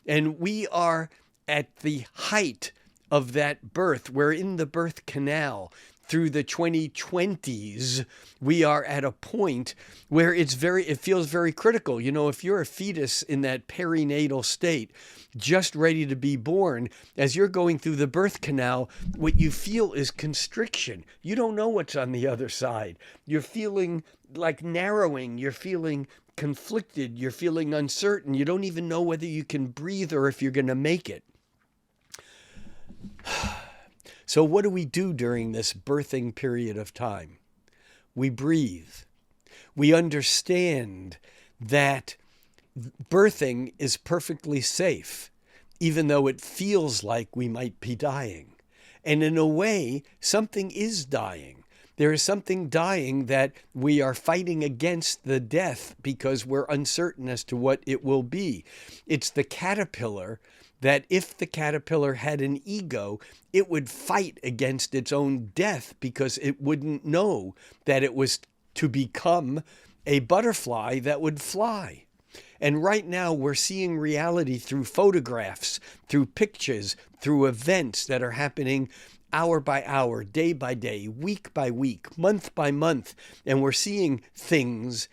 A: And we are at the height of that birth. We're in the birth canal. Through the 2020s, we are at a point where it feels very critical. You know, if you're a fetus in that perinatal state, just ready to be born, as you're going through the birth canal, what you feel is constriction. You don't know what's on the other side. You're feeling like narrowing. You're feeling conflicted. You're feeling uncertain. You don't even know whether you can breathe or if you're going to make it. So what do we do during this birthing period of time? We breathe. We understand that birthing is perfectly safe, even though it feels like we might be dying. And in a way, something is dying, There is something dying that we are fighting against the death because we're uncertain as to what it will be. It's the caterpillar that if the caterpillar had an ego, it would fight against its own death because it wouldn't know that it was to become a butterfly that would fly. And right now we're seeing reality through photographs, through pictures, through events that are happening hour by hour, day by day, week by week, month by month. And we're seeing things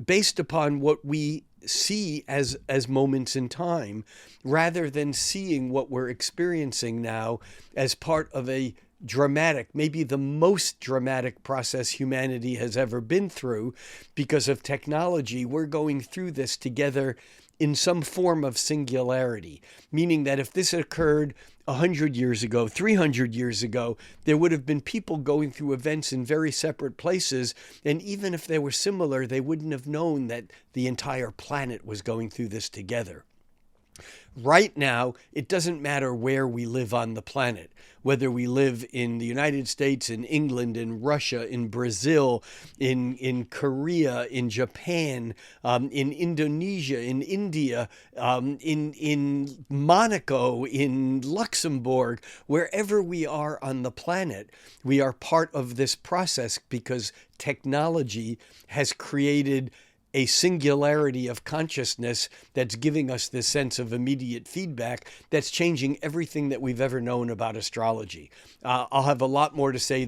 A: based upon what we see as moments in time, rather than seeing what we're experiencing now as part of a dramatic, maybe the most dramatic process humanity has ever been through. Because of technology, we're going through this together in some form of singularity, meaning that if this occurred 100 years ago, 300 years ago, there would have been people going through events in very separate places. And even if they were similar, they wouldn't have known that the entire planet was going through this together. Right now, it doesn't matter where we live on the planet, whether we live in the United States, in England, in Russia, in Brazil, in Korea, in Japan, in Indonesia, in India, in Monaco, in Luxembourg, wherever we are on the planet, we are part of this process because technology has created a singularity of consciousness that's giving us this sense of immediate feedback that's changing everything that we've ever known about astrology. I'll have a lot more to say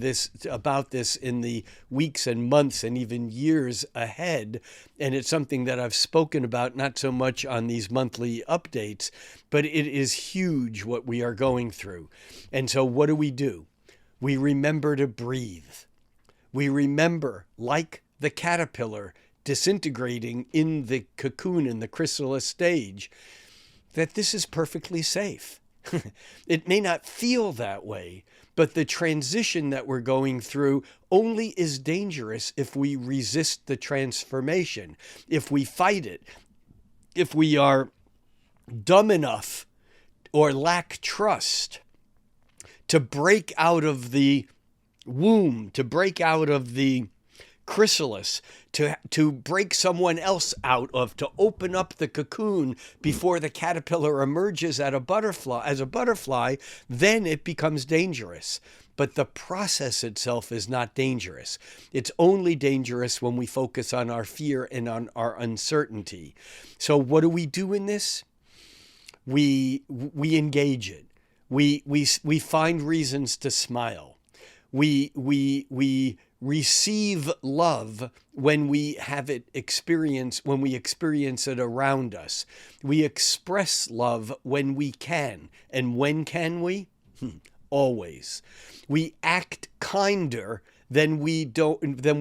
A: about this in the weeks and months and even years ahead. And it's something that I've spoken about, not so much on these monthly updates, but it is huge what we are going through. And so what do? We remember to breathe. We remember, like the caterpillar, disintegrating in the cocoon in the chrysalis stage, that this is perfectly safe. It may not feel that way, but the transition that we're going through only is dangerous if we resist the transformation, if we fight it, if we are dumb enough or lack trust to break out of the womb, to break out of the chrysalis, to break someone else out of, to open up the cocoon before the caterpillar emerges as a butterfly, then it becomes dangerous. But the process itself is not dangerous. It's only dangerous when we focus on our fear and on our uncertainty. So what do we do in this? We engage it. We find reasons to smile. We receive love when we have it when we experience it around us. We express love when we can. And when can we? Always. We act kinder than we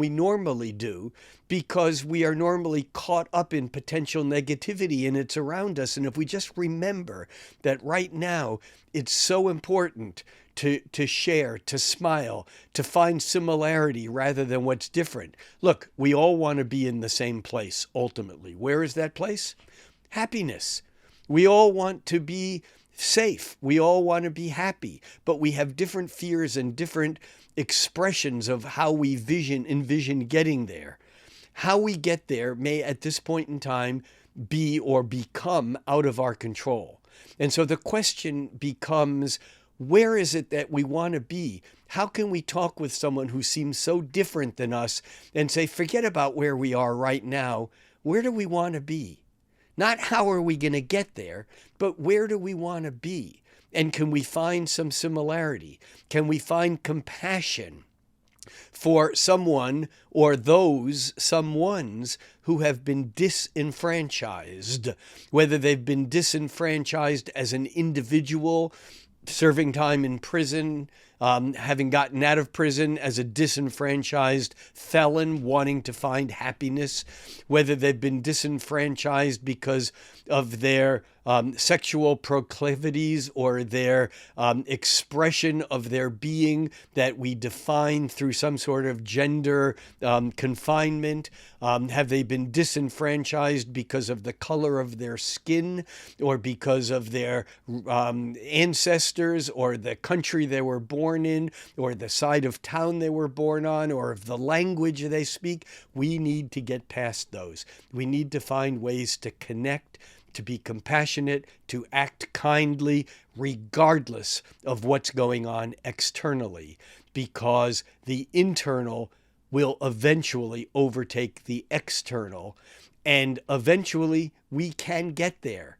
A: normally do, because we are normally caught up in potential negativity and it's around us. And if we just remember that right now, it's so important to share, to smile, to find similarity rather than what's different. Look, we all want to be in the same place, ultimately. Where is that place? Happiness. We all want to be safe. We all want to be happy, but we have different fears and different expressions of how we envision getting there. How we get there may, at this point in time, be or become out of our control. And so the question becomes, where is it that we want to be? How can we talk with someone who seems so different than us and say, forget about where we are right now. Where do we want to be? Not how are we going to get there, but where do we want to be? And can we find some similarity? Can we find compassion for someone or those someones who have been disenfranchised, whether they've been disenfranchised as an individual, serving time in prison, having gotten out of prison as a disenfranchised felon wanting to find happiness, whether they've been disenfranchised because of their sexual proclivities or their expression of their being that we define through some sort of gender confinement. Have they been disenfranchised because of the color of their skin or because of their ancestors or the country they were born born in, or the side of town they were born on, or of the language they speak. We need to get past those. We need to find ways to connect, to be compassionate, to act kindly, regardless of what's going on externally, because the internal will eventually overtake the external, and eventually we can get there.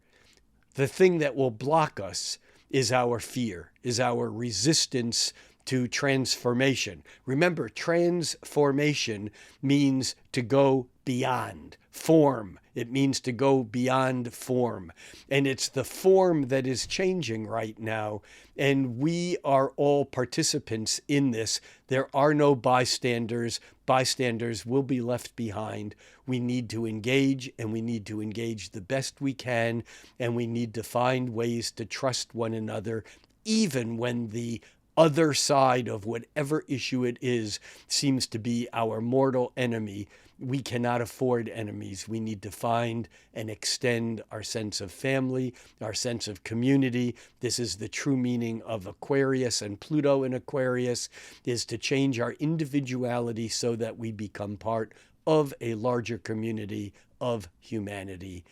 A: The thing that will block us is our fear, is our resistance to transformation. Remember, transformation means to go beyond form. It means to go beyond form. And it's the form that is changing right now. And we are all participants in this. There are no bystanders. Bystanders will be left behind. We need to engage, and we need to engage the best we can. And we need to find ways to trust one another, even when the other side of whatever issue it is seems to be our mortal enemy. We cannot afford enemies. We need to find and extend our sense of family, our sense of community. This is the true meaning of Aquarius, and Pluto in Aquarius is to change our individuality so that we become part of a larger community of humanity.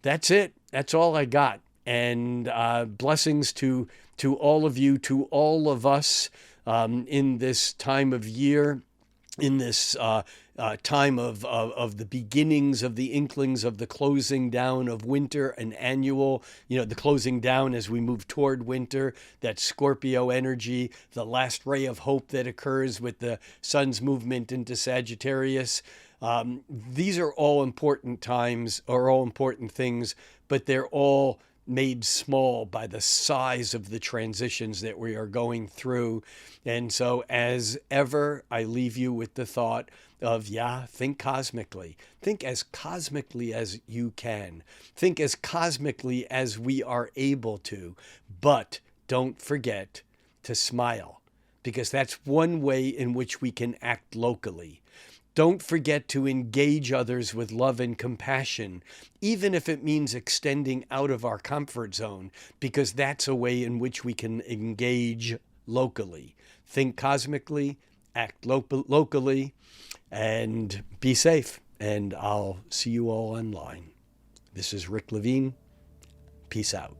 A: That's it. That's all I got. And blessings to all of you, to all of us in this time of year, in this time of the beginnings of the inklings of the closing down of winter, an annual, the closing down as we move toward winter, that Scorpio energy, the last ray of hope that occurs with the sun's movement into Sagittarius. These are all important times, or all important things, but they're all made small by the size of the transitions that we are going through. And so, as ever, I leave you with the thought of, think cosmically. Think as cosmically as you can. Think as cosmically as we are able to. But don't forget to smile, because that's one way in which we can act locally. Don't forget to engage others with love and compassion, even if it means extending out of our comfort zone, because that's a way in which we can engage locally. Think cosmically, act locally, and be safe. And I'll see you all online. This is Rick Levine. Peace out.